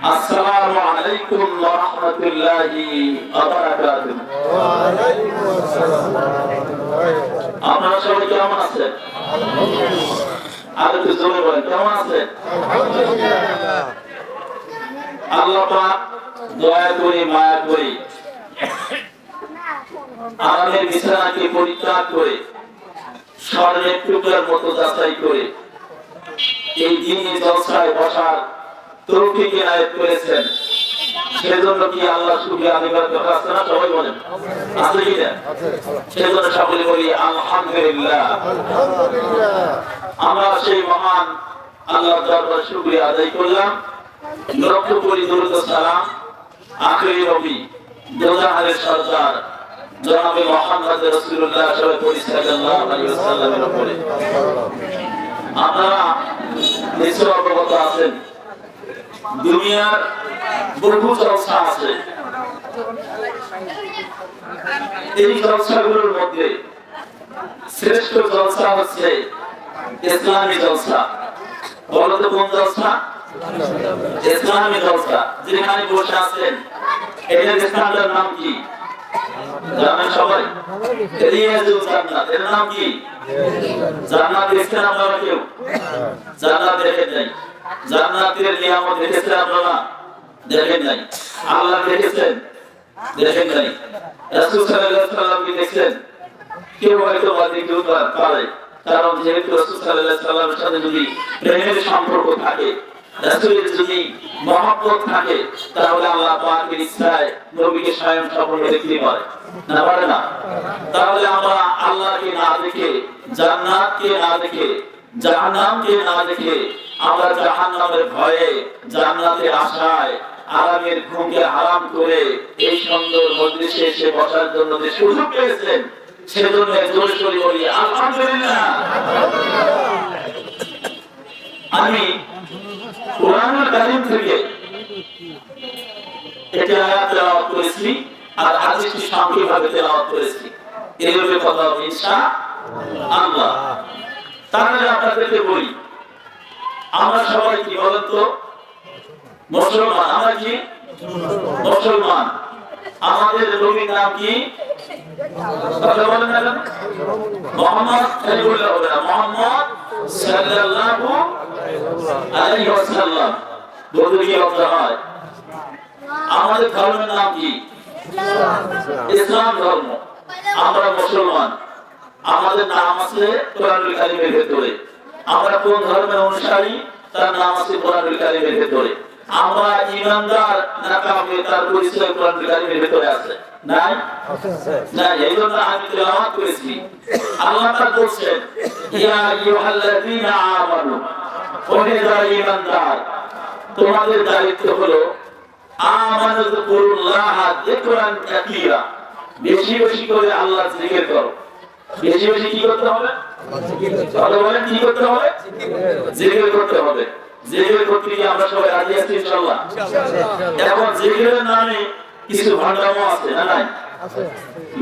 আসসালামু আলাইকুম ওয়া রাহমাতুল্লাহি ওয়া বারাকাতুহু। ওয়া আলাইকুম আসসালাম ওয়া রাহমাতুল্লাহি। আপনারা সবাই কেমন আছেন? আর একটু জোরে বলেন, কেমন আছেন? আলহামদুলিল্লাহ। আল্লাহ পাক দয়া করে মায়া করে আমাদের বিছানাকে পরিত্যাগ করে স্বর্ণের টুকরার মতো যাচাই করে এই দিনে জলসায় বসার তৌফিক এনায়েত করেছেন। সেজন্য কি আল্লাহ শুকরিয়া আদায় করার দরকার আছে না? সবাই বলেন, আছে কি না? সেজন্য সকলে বলি আলহামদুলিল্লাহ। আলহামদুলিল্লাহ। আমরা সেই মহান আল্লাহর দরবারে শুকরিয়া আদায় করলাম। লক্ষ কোটি দরুদ ও সালাম আখিরি নবী দোজাহানের সরদার জনাবে মুহাম্মদ রাসূলুল্লাহ সাল্লাল্লাহু আলাইহি ওয়াসাল্লামের উপরে। আপনারা নিশ্চয় অবগত আছেন, দুনিয়ার বহু জলসা আছে। এই জলসাগুলোর মধ্যে শ্রেষ্ঠ জলসা হচ্ছে ইসলামী জলসা। বলো তো কোন জলসা? ইসলামী জলসা। যেখানে বসে আছেন এটার স্থানটার নাম কি জানেন সবাই? রিয়াজুল জান্নাত। এর নাম কি? জান্নাত দেখছেন আপনারা কেউ? জান্নাত দেখেন নাই? জান্নাতের নিয়ামত দেখেছেন আপনারা? দেখেন নাই। আল্লাহ দেখেছেন? দেখেন নাই। রাসূল সাল্লাল্লাহু আলাইহি ওয়াসাল্লাম কি দেখছেন? কেউ হয়তো বা দেখতে পারে, কারণ যেহেতু রাসূল সাল্লাল্লাহু আলাইহি ওয়াসাল্লামের সাথে যদি প্রেমের সম্পর্ক থাকে, রাসূলের যদি মহব্বত থাকে, তাহলে আল্লাহ পাকের ইচ্ছায় নবীকে স্বয়ং সম্পূর্ণ দেখতে পারে না, পারে না? তাহলে আমরা আল্লাহকে না দেখে, জান্নাতকে না দেখে, জাহান্নামকে না দেখে আমরা জাহান্নামের ভয়ে, জান্নাতের আশায় আরামের ঘুমকে হারাম করে এই সুন্দর মজলিসে এসে বসার জন্য যে সুযোগ পেয়েছেন, সেজন্য জোরে সোরে বলি আলহামদুলিল্লাহ। আমি কোরআনুল কারীম থেকে একটি আয়াত তেলাওয়াত করেছি আর হাদিসটি সংক্ষেপভাবে তেলাওয়াত করেছি। এভাবে কথা হবে ইনশাআল্লাহ। তাহলে আপনাদেরকে বলি, আমরা সবাই কি বলেন তো? মুসলমান। আমরা কি মুসলমান? আমাদের নবীর নাম কি? কথা বলেন না কেন? মুহাম্মদ সাল্লাল্লাহু আলাইহি ওয়াসাল্লাম। মুহাম্মদ সাল্লাল্লাহু আলাইহি ওয়াসাল্লাম বলতে কি অর্থ হয়? আমাদের ধর্মের নাম কি? ইসলাম ধর্ম। আমরা মুসলমান। আমাদের নাম আছে কোরআনুল কারীমের ভিতরে। আমরা কোন ধর্মের অনুসারী তার নাম আছে কোরআনুল কারীমের ভিতরে। আমরা ঈমানদার না কাফের তার পরিচয় কোরআনুল কারীমের ভিতরে আছে। নাই? না, এই জন্য আমি তেলাওয়াত করেছি। আল্লাহ তাআলা বলেন, ইয়া আইয়ুহাল্লাযীনা আমানু, ওহে যারা ঈমানদার, তোমাদের দায়িত্ব হলো আমানু যিকুরুল্লাহ যিকরান কাসীরা, বেশি বেশি করে আল্লাহ জিকির করো। বেশি বেশি কি করতে হবে? ভালো বলেন, কি করতে হবে? জিকির করতে হবে। জিকির করতে কি আমরা সবাই রাজি আছি ইনশাআল্লাহ? এখন জিকিরের নামে কিছু ভান্ডামো আছে না নাই?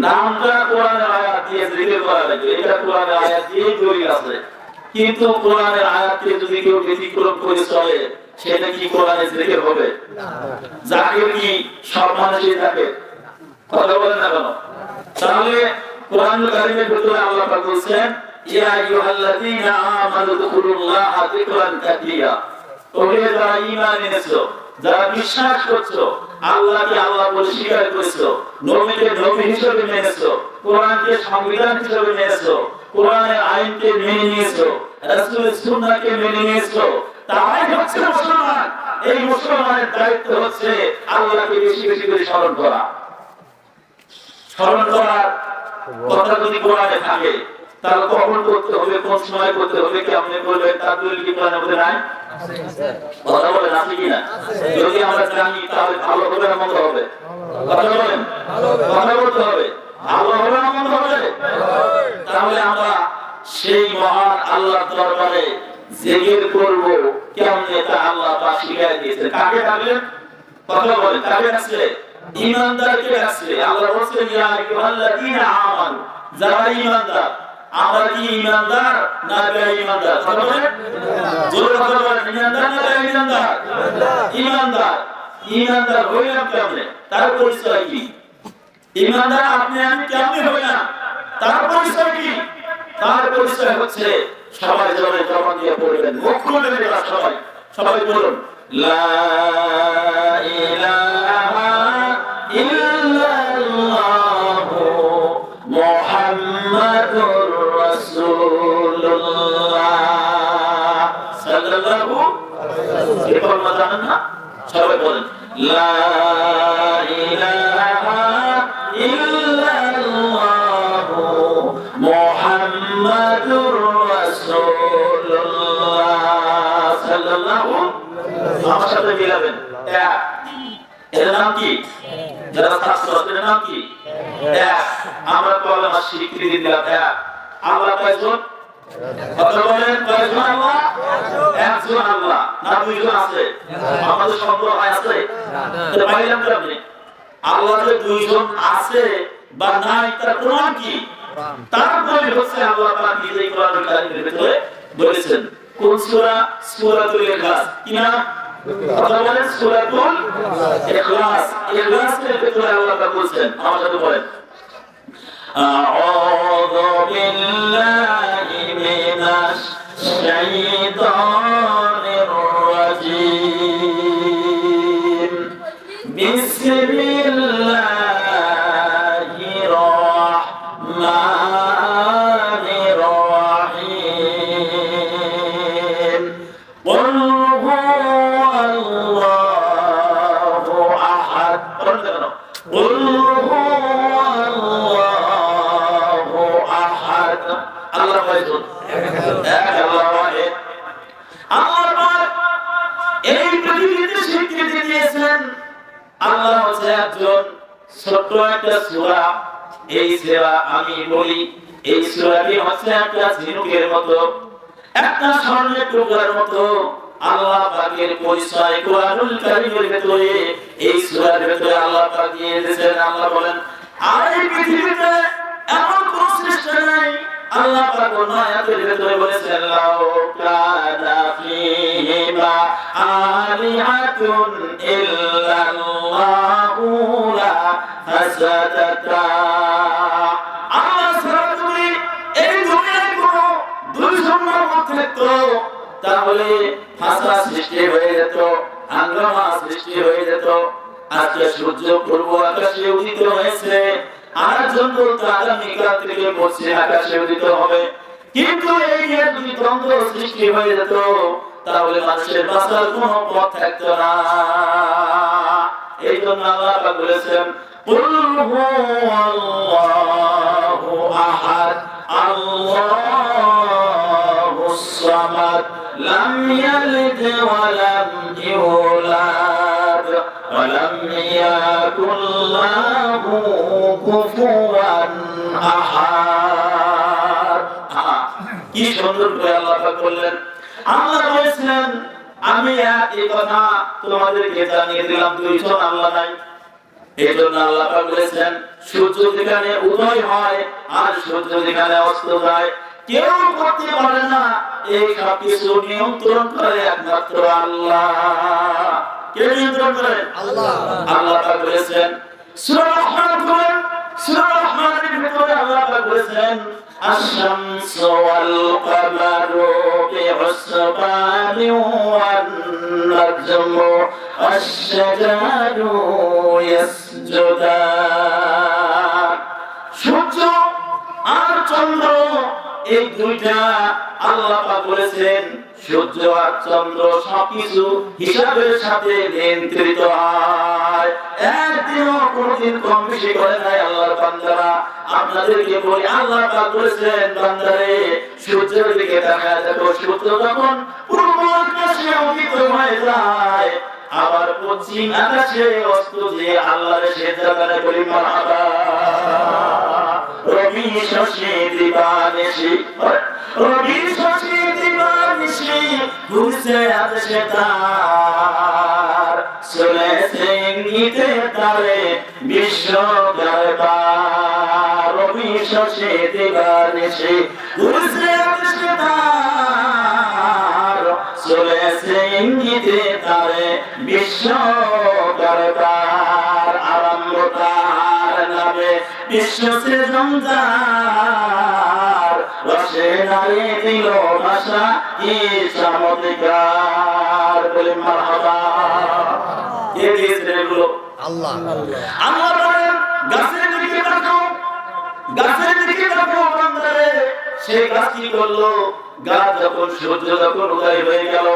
নামটা কোরআনের আয়াত দিয়ে জিকির করা লাগে, এটা কোরআনের আয়াত দিয়ে দলিল আছে। কিন্তু কোরআনের আয়াতকে যদি কেউ ব্যতিক্রম করে চলে, সেটা কি কোরআনের জিকির হবে? জাকির কি সব মানুষই থাকে? কথা বলেন না কেন? তাহলে কোরআনুল কারীমের ভিতরে আল্লাহ পাক বলেন, ইয়া আইয়ুহাল্লাযীনা আমানু যিকুরুল্লাহা যিকরান কাসীরা, ওহে যারা ঈমান এনেছো, যারা বিশ্বাস করছো, আল্লাহকে আল্লাহ বলে স্বীকার করেছো, নবীকে নবী হিসেবে মেনেছো, কোরআনকে সংবিধান হিসেবে মেনেছো, কোরআনের আইনকে মেনে নিয়েছো, রাসূলের সুন্নাহকে মেনে নিয়েছো, তারাই হচ্ছে মুসলমান। এই মুসলমানের দায়িত্ব হচ্ছে আল্লাহকে বেশি বেশি করে স্মরণ করা। স্মরণ করার কথা যদি কোরআনে থাকে, তাহলে কখন করতে হবে, কোন সময় করতে হবে, কেমনে করবে, তার দলিল কি কোরআনের মধ্যে নাই? কথা বলেন, আছে কিনা? যদি আমরা জানি তাহলে ভালো হবে না মন্দ হবে? কথা বলেন, কথা বলতে হবে। ভালো হবে না মন্দ হবে? তাহলে আমরা সেই মহান আল্লাহর দরবারে জিকির করব কেমনে, তা আল্লাহ পাক শিখিয়ে দিয়েছেন। কাকে ডাকলেন? কথা বলেন, কাকে ডাকছে? ঈমানদারকে ডাকছে। আল্লাহ বলেন, ইয়া আইয়ুহাল্লাযীনা আমানু, যারা ঈমানদার আমরা কি ইমানদার না বেঈমানদার? কথা বলেন, জোরে কথা বলেন, ইমানদার না বেঈমানদার? ইমানদার। ইমানদার হইলাম কেমনে? তার পরিচয় কি? ইমানদার আপনি আমি কেমনে হইলাম? তার পরিচয় কি? তার পরিচয় হচ্ছে সবাই জবানে জবান দিয়ে পড়বেন, মুখ খুলে দেবেন সবাই, সবাই বলুন লা ইলাহা ইল্লাল্লাহু মুহাম্মাদুর রাসূলুল্লাহ সাল্লাল্লাহু আলাইহি ওয়াসাল্লাম। জানেন না? সবাই বলেন লা ইলাহা ইল্লাল্লাহু মুহাম্মাদুর রাসূলুল্লাহ সাল্লাল্লাহু আলাইহি। আমার সাথে মিলাবেন। এর নাম কি? যারা ছাত্র এর নাম কি? আমরা কলেমা স্বীকৃতি দিলাম। আল্লাহ কয়জন? কথা বলেন, কয়জন আল্লাহ? একজন আল্লাহ না দুইজন আছে? আমাদের সন্দেহ আছে? তো পাইলাম কেমনে? আল্লাহ যে দুইজন আছে বা নাই তার প্রমাণ কি? তার দলিল হচ্ছে আল্লাহ পাক নিজেই কোরআনুল কারীমের ভিতরে বলেছেন। কোন সূরা? সূরাতুল ইখলাস। কি নাম? কথা বলেন, সূরাতুল ইখলাস। ইখলাসের ভিতরে আল্লাহ পাক বলেছেন, আমার সাথে বলেন আউযু বিল্লাহি মিনাশ শাইতানির রাজীম বিসমিল্লাহির রাহমানির রাহিম কুল হুয়াল্লাহু আহাদ। কুল আল্লাহ কয়জন? এক, আল্লাহ ওয়াহিদ। আল্লাহ পাক এই পৃথিবীতে স্বীকৃতি দিয়েছেন আল্লাহ হচ্ছে একজন। ছোট্ট একটা সূরা, এই সূরা আমি বলি, এই সূরাটি হচ্ছে একটা ঝিনুকের মতো, একটা স্বর্ণের টুকরার মতো। আল্লাহ পাকের পরিচয় কোরআনুল কারীমের ভিতরে, এই সূরার ভিতরে আল্লাহ পাক দিয়ে দিয়েছেন। আল্লাহ বলেন আর এই পৃথিবীতে এমন কোন সৃষ্টি নাই। আল্লাহ পাক কোন আয়াতের ভিতরে বলেছেন লাউ কানা ফীহিমা আলিহাতুন ইল্লাল্লাহু লা ফাসাদাতা। আল্লাহ ছাড়া যদি এই দুনিয়ায় কোনো দুই সম্মান থাকতো তাহলে ফাসাদ সৃষ্টি হয়ে যেত, হাঙ্গামা সৃষ্টি হয়ে যেত। আজকে সূর্য পূর্ব আকাশে উদিত হয়েছে, আরেকজন বলতো আগামীকাল থেকে পশ্চিম আকাশে উদিত হবে, কিন্তু এই যে দুই দ্বন্দ্ব সৃষ্টি হয়ে যেত তাহলে মানুষের বাঁচার কোনো পথ থাকতো না। এই জন্য আল্লাহ পাক বলেছেন কুল হুয়াল্লাহু আহাদ আল্লাহুস সামাদ লাম ইয়ালিদ ওয়া লাম ইউলাদ ওয়া লাম ইয়াকুল লাহু কুফুয়ান আহাদ। কি সুন্দর করে আল্লাহ পাক বললেন। আল্লাহ বলেছেন আমি এই কথা তোমাদেরকে জানিয়ে দিলাম দুইজন আল্লাহ নাই। এই জন্য আল্লাহ পাক বলেছেন সূর্য যেখানে উদয় হয় আর সূর্য যেখানে অস্ত যায় কেউ করতে পারে না। এই সব কিছু নিয়ন্ত্রণ করে একমাত্র আল্লাহ। কে নিয়ন্ত্রণ করেন? আল্লাহ। আল্লাহ পাক বলেছেন সূরা রহমান খুলেন, সূরা রহমানের ভিতরে আল্লাহ পাক বলেছেন الشمس والقمر بحسبان والنجم والشجر يسجدان। সূর্য আর চন্দ্র এই দুইটা আল্লাহ পাক বলেছেন সূর্য আর চন্দ্র সবকিছু হিসাবের সাথে নিয়ন্ত্রিত হয়, একদিনও কোনদিন কম বেশি করে নাই আল্লাহর বান্দারা। আপনাদেরকে বলি আল্লাহ পাক বলেছেন বান্দারে সূর্যের দিকে তাকায় দেখো, সূর্য যখন পূর্ব আকাশে উদিত হয়ে যায় আবার পশ্চিম আকাশে অস্ত যে আল্লাহর সেজদা করে বলি মারহাবা। রবি শশী দিবানিশি, রবি শশী দিবানিশি ঘুরছে আদেশে তার, চলেছে ইঙ্গিতে তারে বিশ্ব দরবার। রবি শশে দিবানিশি ঘুরছে আকাশে তার চলেছে ইঙ্গিতে তারে বিশ্ব দরবার আরম্ভ তার নামে বিশ্ব সৃজনদার রসে নারী দিল ভাষা কি চমৎকার বলে মারহাবা। কে দিয়েছেন এগুলো? আল্লাহ আল্লাহ বলেন গাছের দিকে তাকাও, গাছের দিকে তাকাও বান্দারে। সেই গাছ কি করলো? গাছ যখন সূর্য যখন উদয় হয়ে গেল,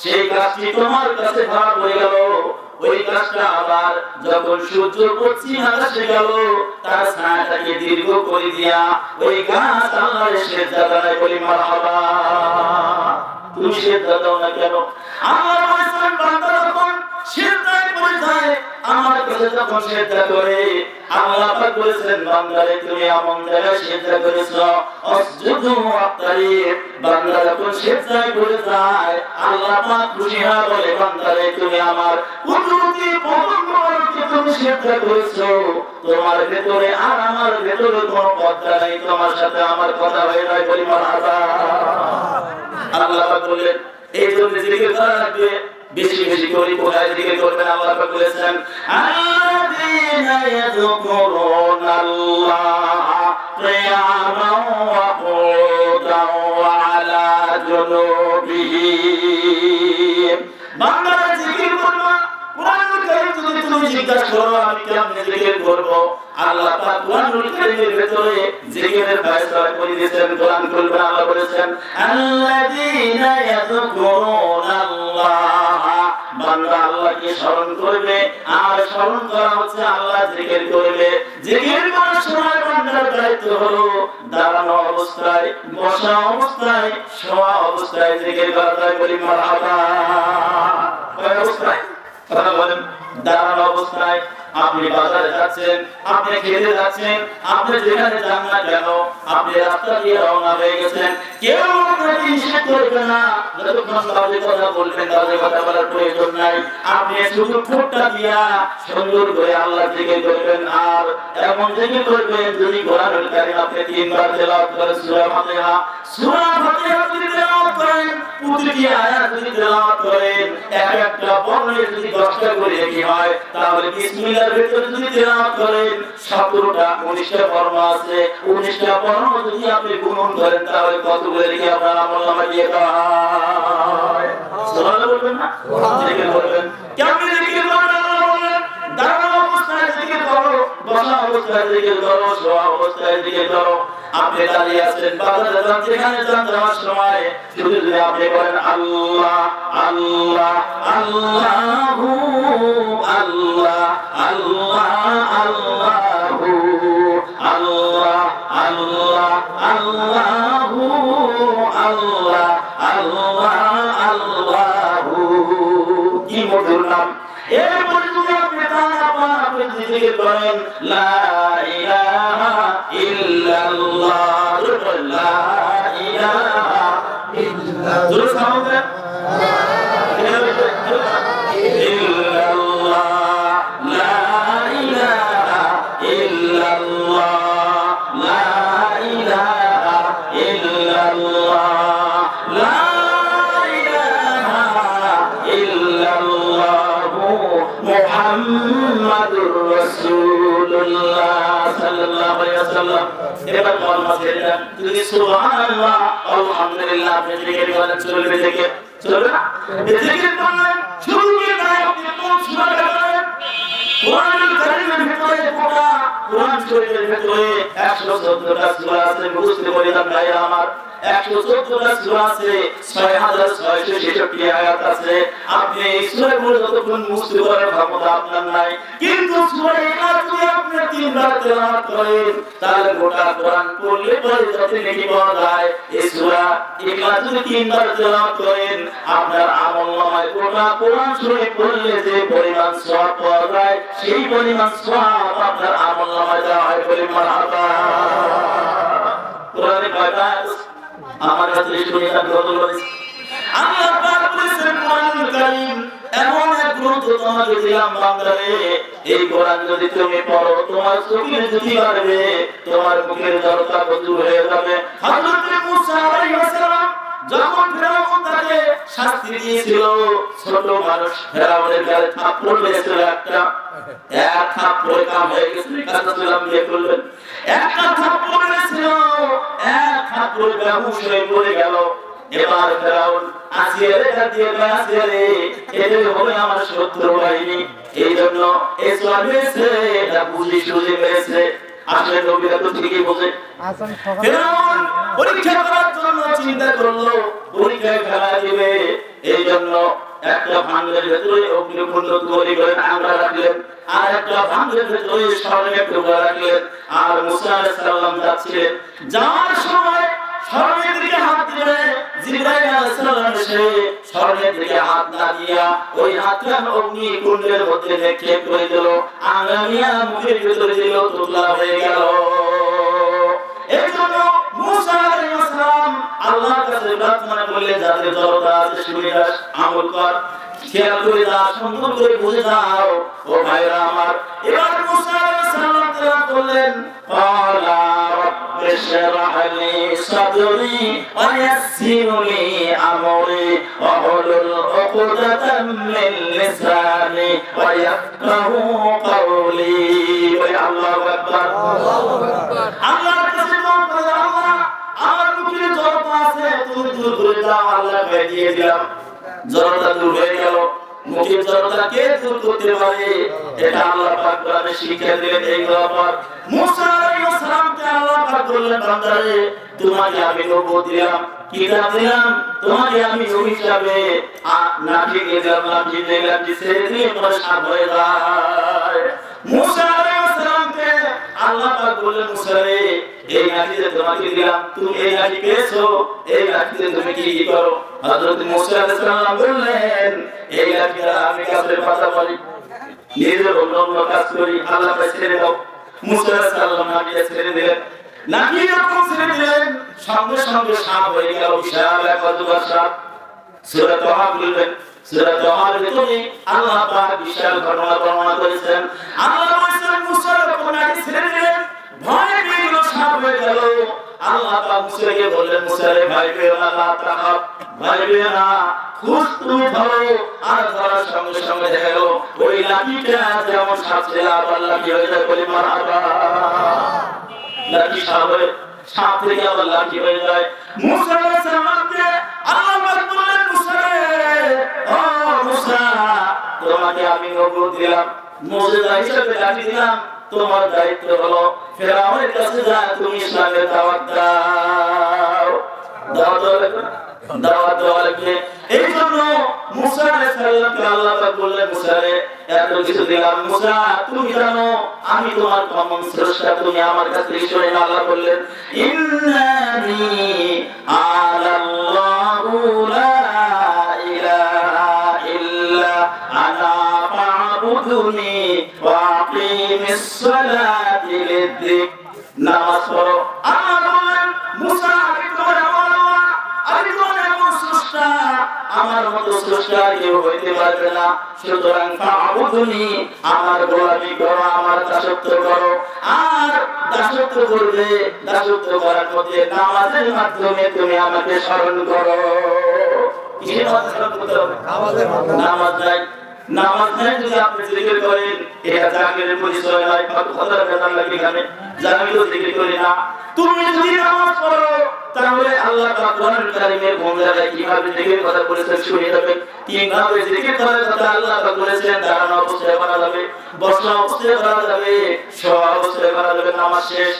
সেই গাছটি তোমার কাছে ভাগ হয়ে গেল। ওই গাছটা আবার যখন সূর্য পশ্চিম আকাশে গেল, তার ছায়াটাকে দীর্ঘ করে দিয়া ওই গাছ আল্লাহর সেজদা জানায় বলি মারহাবা। তুমি সেজদা দাও না কেন? আল্লাহ বলেছেন বান্দা যখন সেজদায় পড়ে যায়, আমার কাছে যখন সেজদা করে, আল্লাহ পাক বলেছেন বান্দারে তুমি এমন জায়গায় সেজদা করেছো আসজুদু ওয়াক্তারিব। বান্দা যখন সেজদায় পড়ে যায়, আল্লাহ পাক খুশি হয় বলে বান্দারে তুমি আমার কুদরতি পরমকে তুমি সেজদা করেছো। তোমার ভেতরে আর আমার ভেতরে কোনো পর্দা নেই, তোমার সাথে আমার কথা হয়ে যায় বলি মারহাবা। আল্লাহ পাক বলেন এই জন্য জিকির করা লাগবে, বেশি বেশি করে কোরআন জিকির করবেন। আল্লাহ পাক বলেছেন আল্লাযীনা ইয়াযকুরুনাল্লাহা কিয়ামান ওয়া কুউদান ওয়া আলা জুনুবিহিম। বান্দারা জিকির করবা, কোরআনুল কারীম যদি তুমি জিজ্ঞাসা করো আমি কেমনে জিকির করব, আল্লাহ পাক কোরআনুল কারীমের ভিতরে জিকিরের ফয়সালা করে দিয়েছেন। কোরআন খুলবেন, আল্লাহ বলেছেন আল্লাযীনা ইয়াযকুরুনাল্লাহা, বান্দা আল্লাহকে স্মরণ করবে, আর স্মরণ করা হচ্ছে আল্লাহ জিকির করবে। জিকির করার সময় বান্দার দায়িত্ব হলো দাঁড়ানো অবস্থায়, বসা অবস্থায়, শোয়া অবস্থায় জিকির করা যায় বলি মারহাবা। কোন অবস্থায়? কথা বলেন। দাঁড়ানো অবস্থায় আপনি বাজারে যাচ্ছেন, আপনি খেতে যাচ্ছেন, আপনি যেখানে যান না কেন, আপনি রাস্তা দিয়ে রওনা হয়ে গেছেন, কেউ আপনাকে নিষেধ করবে না যতক্ষণ বাজে কথা বলবেন, বাজে কথা বলার প্রয়োজন নাই। আপনি শুধু ঠোঁটটা দিয়া সুন্দর করে আল্লাহ জিকির করবেন, আর এমন জিকির করবেন যদি কোরআনুল কারীম আপনি 3 বার তেলাওয়াত করেন সূরা ফাতিহা, সূরা ফাতিহা যদি তেলাওয়াত করেন, প্রতিটি আয়াত যদি তেলাওয়াত করেন, এক একটা বর্ণে যদি 10টা করে কি হয়, তাহলে বিসমিল্লাহর ভিতরে যদি তেলাওয়াত করেন 17টা 19টা বর্ণ আছে, 19টা বর্ণ যদি আপনি গুণন করেন তাহলে কতগুলো লিখে আপনার আমলনামায় দিয়ে দেওয়া হয়। সুবহানাল্লাহ বলবেন না? জিকির করবেন। কেমন জিকির করবেন? আল্লাহ বলেন দাঁড়ানো অবস্থায় জিকির করো, বসা অবস্থায় জিকির করো, শোয়া অবস্থায় জিকির করো। আপনি দাঁড়িয়ে আছেন, বাজারে যান, যেখানে যান, যাওয়ার সময় শুধু যদি আপনি বলেন আল্লাহ আল্লাহ আল্লাহু আল্লাহ আল্লাহ আল্লাহু আল্লাহ আল্লাহ আল্লাহু আল্লাহ আল্লাহ আল্লাহু, কি মধুর নাম। এরপরে যদি আপনি আপনি জিকির করেন লা ইলাহা ইল্লাল্লাহ, লা ইলাহা ইল্লাল্লাহ, জোরে সাউন্ড দেন, ইল্লাল্লাহ, লা ইলাহা ইল্লাল্লাহ, লা ইলাহা ইল্লাল্লাহ, লা ইলাহা ইল্লাল্লাহ মুহাম্মাদুর রাসূলুল্লাহ সাল্লাল্লাহু আলাইহি ওয়াসাল্লাম। এবার কলমা ছেড়ে দেন, যদি সুবহানাল্লাহ আলহামদুলিল্লাহ আপনি জিকির করেন, চলবে জিকির? চলবে না? জিকির করলেন, শুরু করে দেয় আপনি কোন সূরাটা করেন? কোরআনুল কারীমের ভিতরে পুরা কোরআন শরীফের ভিতরে 114টা সূরা আছে, বুঝতে বলি না ভাই আমার, 114টা সূরা আছে, 6666 আয়াত আছে। আপনি এই সূরাগুলো যতক্ষণ মুখস্থ করার ক্ষমতা আপনার নাই, কিন্তু সূরা ইখলাস যদি আপনি 3 বার তেলাওয়াত করেন তাহলে গোটা কোরআন পড়লে পরে যত নেকি পাওয়া যায়, এই সূরা ইখলাস যদি 3 বার তেলাওয়াত করেন আপনার আমলনামায় গোটা কোরআন শরীফ পড়লে যে পরিমাণ সওয়াব পাওয়া যায় সেই পরিমাণ সওয়াব আপনার আমলনামায় দেওয়া হয় বলে মারহাবা। কোরআনে কয়টা আমার কাছে শুনে আমি গত বলেছি, আল্লাহ পাক বলেছেন কোরআনুল কারীম এমন এক গ্রন্থ তোমাকে দিলাম বান্দারে, এই কোরআন যদি তুমি পড়ো তোমার চোখে জ্যোতি বাড়বে, তোমার মুখের জড়তা দূর হয়ে যাবে। হযরত মুসা আলাইহিস সালাম যখন ফেরাউন তাকে শাস্তি দিয়েছিল, ছোট মানুষ ফেরাউনের গালে থাপ্পড় মেরেছিল, এক থাপ্পড়ে কাম হয়ে গেছে। কাসালাম দিয়ে বললেন একটা থাপ্পড় মেরেছিল, এক থাপ্পড়ে বেহুশ হয়ে পড়ে গেল। এবার ফেরাউন আসিয়া রেখা দিয়ে আসিয়া রে, এদের হবে আমার শত্রু বাহিনী, এই জন্য এসব মেরেছে, এটা বুঝি সুঝি মেরেছে। আসলে নবীরা তো ঠিকই বোঝে। ফেরাউন পরীক্ষা করার জন্য চিন্তা করলো পরীক্ষায় ফেলা দিবে, এই জন্য একটা ভাঙের ভেতরে অগ্নিকুণ্ড তৈরি করে আংরা রাখলেন, আর একটা ভাঙের ভেতরে স্বর্ণের টুকরা রাখলেন। আর মুসা আলাইহিস সালাম যাচ্ছিলেন, যাওয়ার সময় স্বর্ণের দিকে হাত দিবে, জিবরাইল আলাইহিস সালাম এসে স্বর্ণের দিকে হাত না দিয়া ওই হাতটা অগ্নিকুণ্ডের মধ্যে নিক্ষেপ করে দিল, আঙ্গামিয়া মুখের ভিতরে দিল, তোলা হয়ে গেল। এই জন্য মুসা আলাইহিস সালাম আল্লাহর কাছে প্রার্থনা করলেন, যাদের জড়তা আছে শুনে যাস, আমল কর, খেয়াল করে যা, সুন্দর করে বুঝে যাও ও ভাইরা আমার। এবার মুসা আলাইহিস সালাম তেলাওয়াত করলেন, ক্বালা রাব্বি ইশরাহ লি সাদরি ওয়া ইয়াসসির লি আমরি ওয়াহলুল উকদাতাম মিন লিসানি ওয়া ইয়াফকাহু কওলি। আল্লাহু আকবার, আল্লাহু আকবার। আল্লাহর কাছে দোয়া করে, আল্লাহ আমার মুখে জড়তা আছে তুমি দূর করে দাও। আল্লাহ দিয়ে দিলাম, জড়তা দূর হয়ে গেল। মুখের জড়তা কে দূর করতে পারে? এটা আল্লাহ পাক কোরআনে শিখিয়ে দিলেন। এই ব্যাপার মুসা আলাইহিস সালামকে আল্লাহ পাক বললেন, বান্দারে তোমাকে আমি নবুয়ত দিলাম, কিতাব দিলাম, তোমাকে আমি নবী হিসাবে নাকি দিলাম, নাকি দিলাম, যে ছেড়ে দিয়ে তোমার সাথ হয়ে যায়। মুসা আলাইহিস সালামকে আল্লাহ পাক বললেন, মুসা রে এই নাকিতে তোমাকে দিলাম, তুমি এই নাকি পেয়েছো, এই নাকিতে তুমি কি করো? হযরত মুসা আলাইহিস সালাম বললেন, এই নাকিতে আমি কাছে কথা বলি, নিজের অন্য কাজ করি, আল্লাহ পাক ছেড়ে দাও। মুসা আলাইহিস সালাম নাকিতে ছেড়ে দিলেন, নাকি যখন ছেড়ে দিলেন সঙ্গে সঙ্গে সাপ হয়ে গেল, বিশাল এক অজগর সাপ। সূরা তাহা বলবেন, সূরা তাহার ভিতরে আল্লাহ পাক বিশাল ঘটনা বর্ণনা করেছেন। আল্লাহ বলেছেন মুসা যখন নাকি ছেড়ে দিলেন, ভয় পেয়ে গেল, সাপ হয়ে গেল। আল্লাহ পাক মুসাকে বললেন, মুসা রে ভয় পেও না, লা তাখাফ, ভয় পেও না, খুশ তুমি ধরো। আর ধরার সঙ্গে সঙ্গে দেখা গেল ওই লাঠিটা যেমন সাপ ছিল, আবার লাঠি হয়ে যায়, বলি মারহাবা। লাঠি সাপ হয়ে, সাপ থেকে আবার লাঠি হয়ে যায়। মুসা আলাইহিস সালামকে আল্লাহ পাক বললেন, মুসা রে, ও মুসা তোমাকে আমি নবুয়ত দিলাম, মুজিজা হিসেবে লাঠি দিলাম, তোমার দায়িত্ব হলো ফেরাউনের কাছে যা, তুমি ইসলামের দাওয়াত দাও। দাওয়াত দেওয়া লাগবে। এই জন্য মুসা আলাইহিস সালামকে আল্লাহ পাক বললেন, মুসা রে এত কিছু দিলাম, মুসা তুমি জানো আমি তোমার কমন স্রষ্টা, তুমি আমার কাছে শুনে। আল্লাহ বললেন, ইন্নানি আলাল্লাহু লা ইলাহা ইল্লা আনা ফা'বুদুনি ওয়া আকিমিস সালাতি লিযিক। নামাজ পড়ো। আল্লাহ বলেন, মুসা আমি তোমার আল্লাহ, আমি তোমার এমন স্রষ্টা, আমার মতো স্রষ্টা কেউ হইতে পারবে না। সুতরাং ফা'বুদুনি, আমার গোলামি করো, আমার দাসত্ব করো। আর দাসত্ব করবে, দাসত্ব করার মধ্যে নামাজের মাধ্যমে তুমি আমাকে স্মরণ করো। কিসের মাধ্যমে করতে হবে? নামাজ নাই, নামাজ নাই যদি আপনি জিকির করেন, এটা জাকিরের পরিচয় হয়। কত কথা বেজার লাগে এখানে, জাকির জিকির করি না। তুমি যদি নামাজ পড়ো তাহলে আল্লাহ পাক কোরআন কারীমের কোন জায়গায় কিভাবে জিকির কথা বলেছেন শুনে যাবেন। তিন ভাবে জিকির করার কথা আল্লাহ পাক বলেছেন, দাঁড়ানো অবস্থায় করা যাবে, বসা অবস্থায় করা যাবে, শোয়া অবস্থায় করা যাবে। নামাজ শেষ,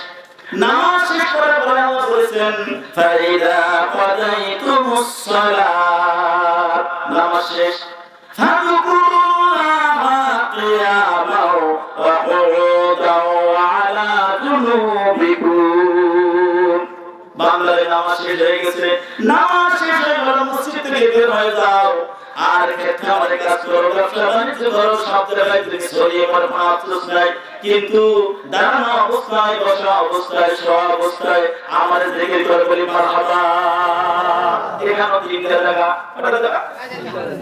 নামাজ শেষ করার পরে আল্লাহ বলেছেন, ফাইদা কাদাইতুমুস সালাত, নামাজ শেষ, ফাযকুরুল্লাহা কিয়ামান ওয়া কুউদান ওয়া আলা জুনুবিকুম। বাংলায় নামাজ শেষ হয়ে গেছে, নামাজ শেষ হয়ে গেল, মসজিদ থেকে বের হয়ে যাও, আর ক্ষেত্রে আমাদের কাজ করো, ব্যবসা বাণিজ্য করো, সব জায়গায় তুমি ছড়িয়ে পড়ো, কোনো আফসোস নাই। কিন্তু দাঁড়ানো অবস্থায়, বসা অবস্থায়, শোয়া অবস্থায় আমাদের জিকির করে বলি মারহাবা। এখানে তিনটা জায়গা,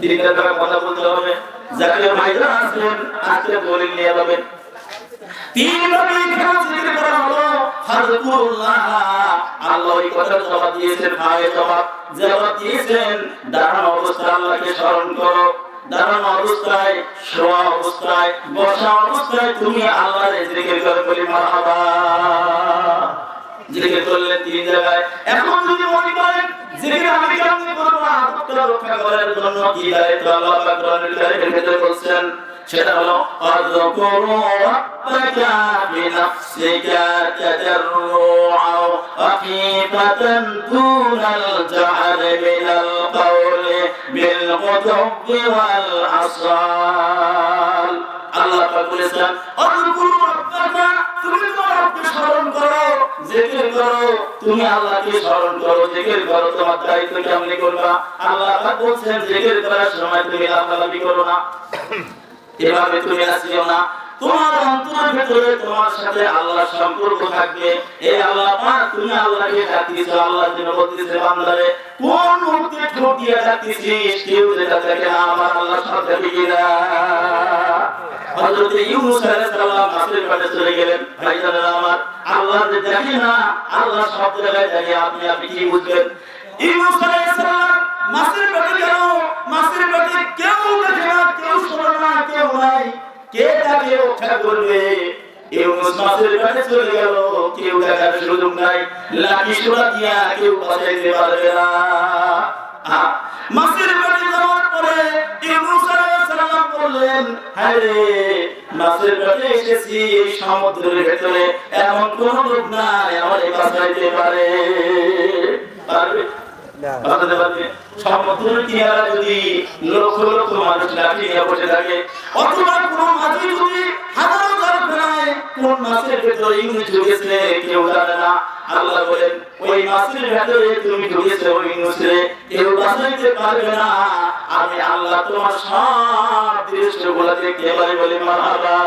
তিনটা জায়গা কথা বলতে হবে। জাতীয় ভাইরা আছেন, আজকে দলিল নিয়ে যাবেন। তিনভাবে এখানে জিকির করা হলো ফাযকুরুল্লাহ। আল্লাহ এই কথার জবাব দিয়েছেন, ভাইয়ের জবাব দিয়েছেন, দাঁড়ানো অবস্থায় আল্লাহকে স্মরণ করো, দাঁড়ানো অবস্থায়, শোয়া অবস্থায়, বসা অবস্থায় তুমি আল্লাহর জিকির করে বলি মারহাবা। জিকির করলে তিন জায়গায়। এখন যদি মনে করেন জিকির আমি কেমনে করব, আদবটা রক্ষা করার জন্য কি দায়িত্ব আল্লাহ পাক কোরআনুল কারীমের ভিতরে বলছেন, সেটা হলো আযকুরু রাব্বাকা বিনাফসিকা তাদাররুআ ওয়া খীফাতান দুনাল জাহরি মিনাল কাওলি বিল গুদুবি ওয়াল আসাল। আল্লাহ পাক বলেছেন আযকুরু রাব্বাকা, তুমি তোমার রবকে স্মরণ করো, জিকির করো, তুমি আল্লাহকে স্মরণ করো, জিকির করো। তোমার দায়িত্ব কেমনে করবা? আল্লাহ পাক বলেছেন জিকির করার সময় তুমি লাফালাফি করো না, এভাবে তুমি আসিও না। তোমার অন্তরের ভিতরে তোমার সাথে আল্লাহর সম্পর্ক থাকবে। এই আল্লাহ পাক তুমি আল্লাহকে ডাকতেছো, আল্লাহর জন্য বলতেছে বান্দারে কোন মুখে ঠোঁট দিয়ে ডাকতেছিস, কেউ যেটা দেখে না আমার আল্লাহর সাথে বিনা। হযরত ইউনূস আলাইহিস সালাম মাছের পেটে চলে গেলেন। ভাইজানেরা আমার, আল্লাহ যে দেখে না, আল্লাহ সব জায়গায় দেখে, আপনি কি বুঝবেন? ইউনূস আলাইহিস সালাম মাছের পেটে গেল, মাছের পেটে কেউ দেখে না, কেউ শোনে না, কেউ নাই, কে তাকে রক্ষা করবে? ইউনূস মাছের পেটে চলে গেল, কেউ দেখার সুযোগ নাই, লাঠি সোটা দিয়া কেউ বাঁচাইতে পারবে না। মাছের পেটে যাওয়ার পরে ইউনূস আলাইহিস সালাম বললেন, হায় রে, মাছের পেটে এসেছি, এই সমুদ্রের ভেতরে এমন কোন লোক নাই আমারে বাঁচাইতে পারে। বাঁচাতে পারবে? সমুদ্রের কিনারা যদি লক্ষ লক্ষ মানুষ লাঠি নিয়ে বসে থাকে, অথবা কোন মাঝি যদি হাজারো জাল ফেলায়, কোন মাছের ভেতরে ইউনূস ঢুকেছে কেউ জানে না। আল্লাহ বলেন ওই মাছের ভেতরে তুমি ঢুকেছো, ওই ইউনূসরে কেউ বাঁচাইতে পারবে না। আমি আল্লাহ তোমার সব দৃশ্যগুলো দেখতে পারি বলে মারহাবা।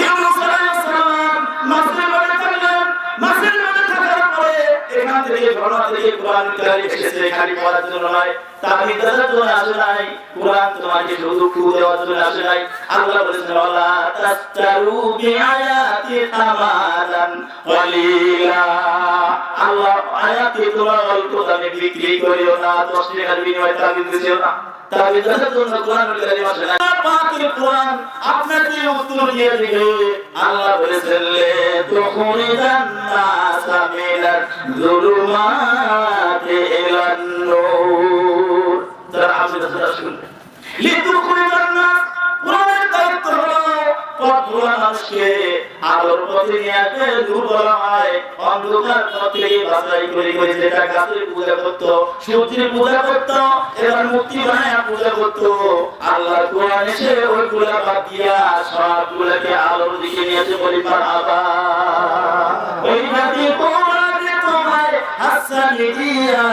ইউনূস আলাইহিস সালাম মাছের পেটে থাকলেন, মাছের পেটে থাকার পরে এখান থেকে ঘটনা থেকে কোরআন কারীম এসেছে, খালি পড়ার জন্য নয়, তাবিদ দেওয়ার জন্য আসে নাই, কোরআন তোমাকে শুধু ফু দেওয়ার জন্য আসে নাই। আল্লাহ বলেছেন ওয়ালা তাসতারু বিআয়াতি আমালান কলিলা। আল্লাহ আয়াতে তোমরা অল্প দামে বিক্রি করিও না, 10 টাকার বিনিময়ে তাবিদ দিও না। তাবিদ দেওয়ার জন্য কোরআনুল কারীম আসে নাই। পাকের কোরআন আপনাকে উত্তর দিয়ে দিবে। আল্লাহ বলেছেন লে তুখরিজান নাসা মিনাজ যুলুমাতি ইলান নূর। যারা আমি রাসূল লে তুখরিজান নাস, কোরআনের দায়িত্ব হলো পথভ্রষ্ট মানুষকে আলোর পথে নিয়ে আসবে। নূর বলা হয় অন্ধকার পথে বাছাই করে করে, যেটা গাছের পূজা করতো, সূর্যের পূজা করতো, এবার মুক্তি বানায় পূজা করতো, আল্লাহর কোরআন এসে ওইগুলা বাদ দিয়া সবগুলাকে আলোর দিকে নিয়েছে বলি মারহাবা। ওই বাতি কোরআনে তোমায় হাসানি দিয়া,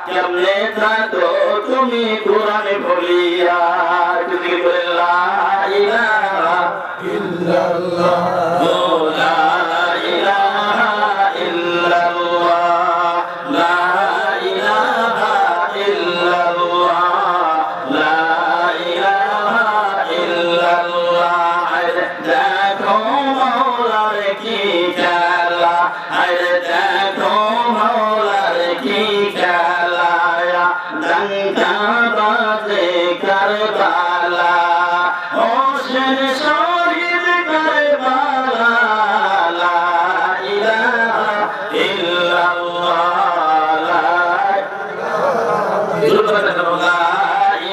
কেমনে থাকো তুমি কোরআনে বলিয়া। যদি বলেন লা ইলাহা ইল্লাল্লাহ, লা ইলাহা ইল্লাল্লাহ, লা ইলাহা ইল্লাল্লাহ, লা ইলাহা ইল্লাল্লাহ। দেখো মওলার কি খেলা, আরে দেখো মওলার কি খেলা, ডঙ্কা বাজে কারবালা, হোসেন শহীদ কারবালা, লা ইলাহা ইল্লাল্লাহ, লা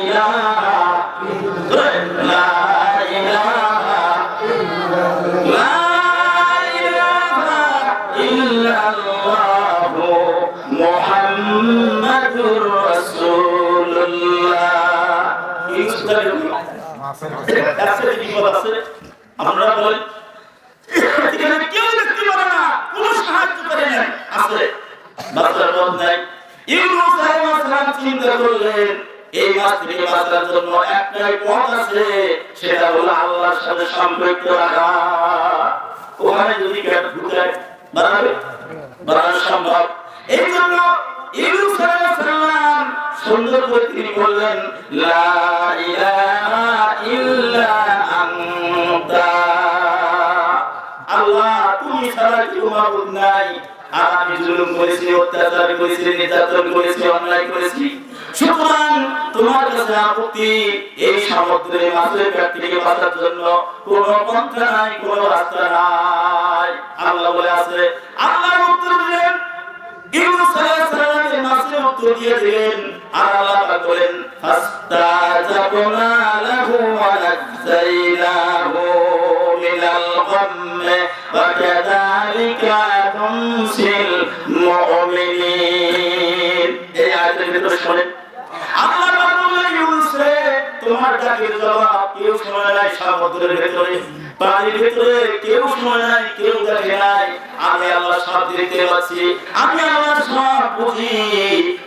ইলাহা ইল্লাল্লাহু মুহাম্মাদুর রাসূলুল্লাহ। আমরা বলি কেউ দেখতে পারে না, কোন সাহায্য করে না, আছে বাচ্চার মত নাই। ইউনূস আলাইহিস সালাম চিন্তা করলেন এই মাছ থেকে বাঁচার জন্য একটাই পথ আছে, সেটা হলো আল্লাহর সাথে সম্পৃক্ত রাখা। ওখানে যদি পেট ঢুকায় বাড়ানো সম্ভব। এই জন্য ইউনূস আলাইহিস সালাম সুন্দর করে তিনি বললেন, লা ইলাহা ইল্লা আনতা, আল্লাহ তুমি ছাড়া কেউ মাবুদ নাই। আর আমি জুলুম করেছি, অত্যাচার করেছি, নির্যাতন করেছি, অন্যায় করেছি, সুতরাং তোমার কাছে আপত্তি, এই সমুদ্রের মাছের পেট থেকে বাঁচার জন্য কোনো পন্থা নাই, কোনো রাস্তা নাই। আল্লাহ বলে আছে, আল্লাহ উত্তর দিলেন, ইউনূস আলাইহিস সালামের মাছের উত্তর দিয়ে দিলেন। আর আল্লাহ পাক বলেন, ফাস্তাজাবনা লাহু ওয়া নাজ্জাইনাহু মিনাল গাম্মি ওয়া কাযালিকা তুনসিল মুমিনিন। এই আয়াতের ভিতরে শুনেন, আল্লাহ পাক বলেন, ইউনূস রে, তোমার ডাকের জবাব কেউ শোনে নাই, সমুদ্রের ভিতরে পানির ভিতরে কেউ শোনে নাই, কেউ দেখে নাই, আমি আল্লাহ সব দেখতে পাচ্ছি, আমি আল্লাহ সব বুঝি।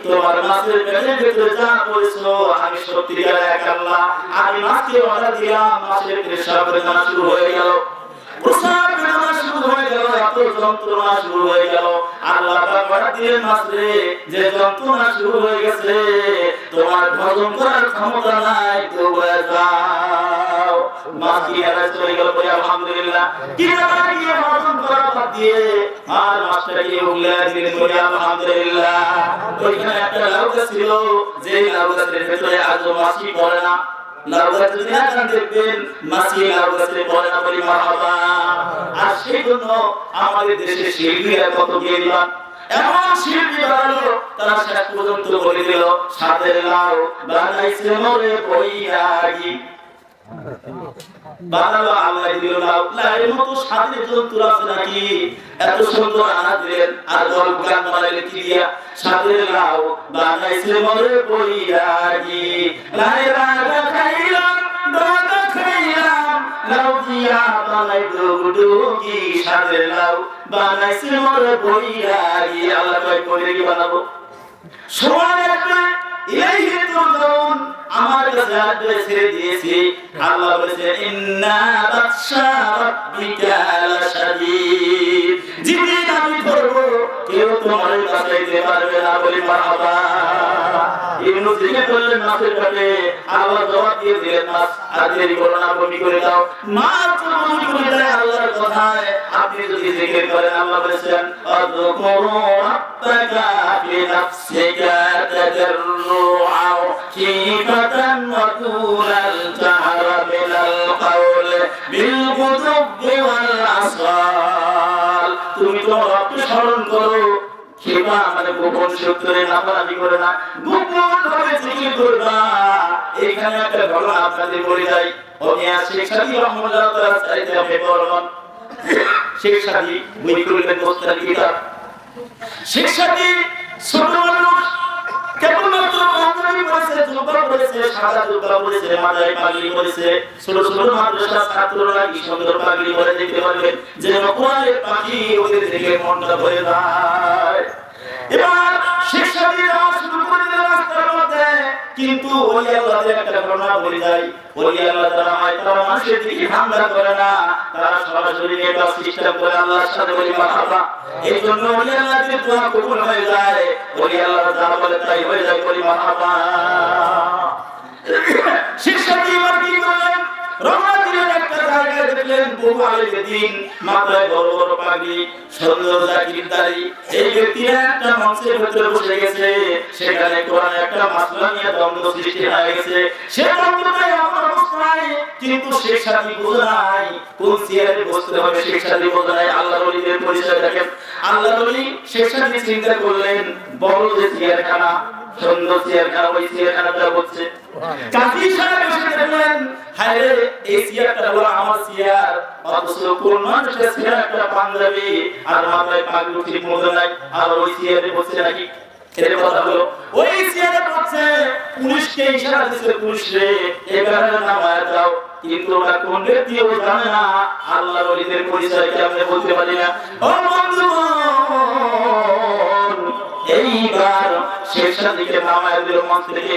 তোমার মাছের পেটের ভিতরে যা করেছো, আমি সত্যিকার এক আল্লাহ। আমি মাছকে অর্ডার দিলাম, মাছের পেটে সব বেদনা শুরু হয়ে গেল, প্রসাব বেদনা শুরু হয়ে গেল, এত যন্ত্রণা শুরু হয়ে গেল। আল্লাহ পাক অর্ডার দিলেন, মাছ রে, যে যন্ত্রণা শুরু হয়ে গেছে, তোমার হজম করার ক্ষমতা নাই, তো বলে যাও। মাছ কি আর চলে গেল, বলে আলহামদুলিল্লাহ। কি আর কি হজম করা বাদ দিয়ে আর মাছটাকে উগলে দিলেন, বলে আলহামদুলিল্লাহ। ওইখানে একটা লাউ গাছ ছিল, যে লাউ গাছের ভেতরে আজও মাছি পড়ে না। লাউ গাছ যদি এখন দেখবেন, মাছি লাউ গাছে পড়ে না, বলি মারহাবা। আর সেই জন্য আমাদের দেশে শিল্পীরা কত জ্ঞানীবান, এমন শিল্পী বানালো, তারা শেষ পর্যন্ত বলে দিল, সাদের লাউ বানাইছে মোরে বৈরাগী। বানালো আল্লাহ দিল লাউ, লাউয়ের মতো সাদের জন্তু আছে নাকি? এত সুন্দর আনা দিলেন, আর গল্প গান বানাইলে কি দিয়া? সাদের লাউ বানাইছে মোরে বৈরাগী, লাউয়ের আগা খাইলাম, ডগা খাইলাম, লাউ দিয়া বানাই ডুগডুগি, সাদের লাউ বানাইছে মোরে বৈরাগী। আল্লাহ কয়, বৈরাগী বানাবো? সময় একটা ইলাইহি তুরজাউন, আমার কাছে আদেশ ছেড়ে দিয়েছি। আল্লাহ বলেছেন, ইন্না বাতশা রাব্বিকা লাশাদীদ, যেদিন আমি ধরব কেউ তোমার কাছে যেতে পারবে না, বলি মারহাবা। ইবনু জিকে বললেন, মাছের পেটে, আল্লাহ জবাব দিয়ে দিলেন, মাছ আর দেরি করো না, বমি করে দাও। মাছ বমি করে দেয় আল্লাহর কথায়। আপনি যদি জিকির করেন, আল্লাহ বলেছেন, আযকুরু রাব্বাকা ফি নাফসিকা তাদাররুআও খিফাতান ওয়া তুনাল জাহরা মিনাল কাওলি বিল গুদুবি ওয়াল আসাল। তুমি তোমার রবকে স্মরণ করো, খিফা মানে গোপন সূত্রে নাফারামি করে না, গোপন ভাবে জিকির করবা। এখানে একটা ঘটনা আপনাদের বলে যাই। ওমিয়া শেখ সাদী রহমাতুল্লাহ তাআলা চাইতে আপনি বলবেন, শেখ সাদী বই করলেন দোস্তার কিতাব। শেখ সাদী ছোট মানুষ, কেবলমাত্র পাঞ্জাবি পরেছে, জুব্বা পরেছে, সাদা জুব্বা পরেছে, মাথায় পাগড়ি পরেছে। ছোট ছোট মাদ্রাসার ছাত্ররা কি সুন্দর পাগড়ি পরে দেখতে পারবেন, যেন কোরআনের পাখি ওদের দেখে মনটা ভরে যায়। এবার শেখ সাদী যাওয়া শুরু করে দিলেন রাস্তার মধ্যে, কিন্তু ওলি আল্লাহদের একটা ঘটনা বলে যায়। ওলি আল্লাহ যারা হয়, তারা মানুষের দিকে ধান্দা করে না, তারা সরাসরি নেটওয়ার্ক সিস্টেম করে আল্লাহর সাথে বলি মারহাবা। এই জন্য ওলি আল্লাহদের দোয়া কবুল হয়ে যায়, ওলি আল্লাহ যা বলে তাই হয়ে যায়, বলি মারহাবা। শেখ সাদী এবার কি করলেন, রওনা দিলেন একটা জায়গায়, দেখলেন বহু আলেমের দিন, মাথায় বড় বড় পাগড়ি, সুন্দর জাকির দাড়ি। এই ব্যক্তিরা একটা মঞ্চের ভিতরে বসে গেছে, সেখানে কোরআনে একটা মাসলা নিয়ে দ্বন্দ্ব সৃষ্টি হয়ে গেছে। সে দ্বন্দ্বটাই আমার অবস্থায়, কিন্তু শেখ সাদী বোঝে নাই কোন চেয়ারে বসতে হবে। শেখ সাদী বোঝে নাই। আল্লাহর ওলিদের পরিচয় দেখেন, আল্লাহর ওলি শেখ সাদী চিন্তা করলেন, বড় যে চেয়ারখানা, সুন্দর চেয়ারখানা, ওই চেয়ারখানাটা হচ্ছে কাজী সাহেব বসে দেখলেন, হায় রে, এই চেয়ারটা হলো আমার চেয়ার, অথচ কোন মানুষের চেয়ার একটা পাঞ্জাবি আর মাথায় পাগড়ি ঠিক মতো নাই, আর ওই চেয়ারে বসে নাকি। এর কথা হলো ওই চেয়ারে বসে পুলিশকে ইশারা দিচ্ছে, পুলিশ রে এবারে নামায় দাও, কিন্তু ওরা কোন ব্যক্তিও জানে না। আল্লাহর ওলিদের পরিচয় কেমনে বলতে পারি না। ও বন্ধু, এইবার শেখ সাদীকে নামায় দিল মঞ্চ থেকে।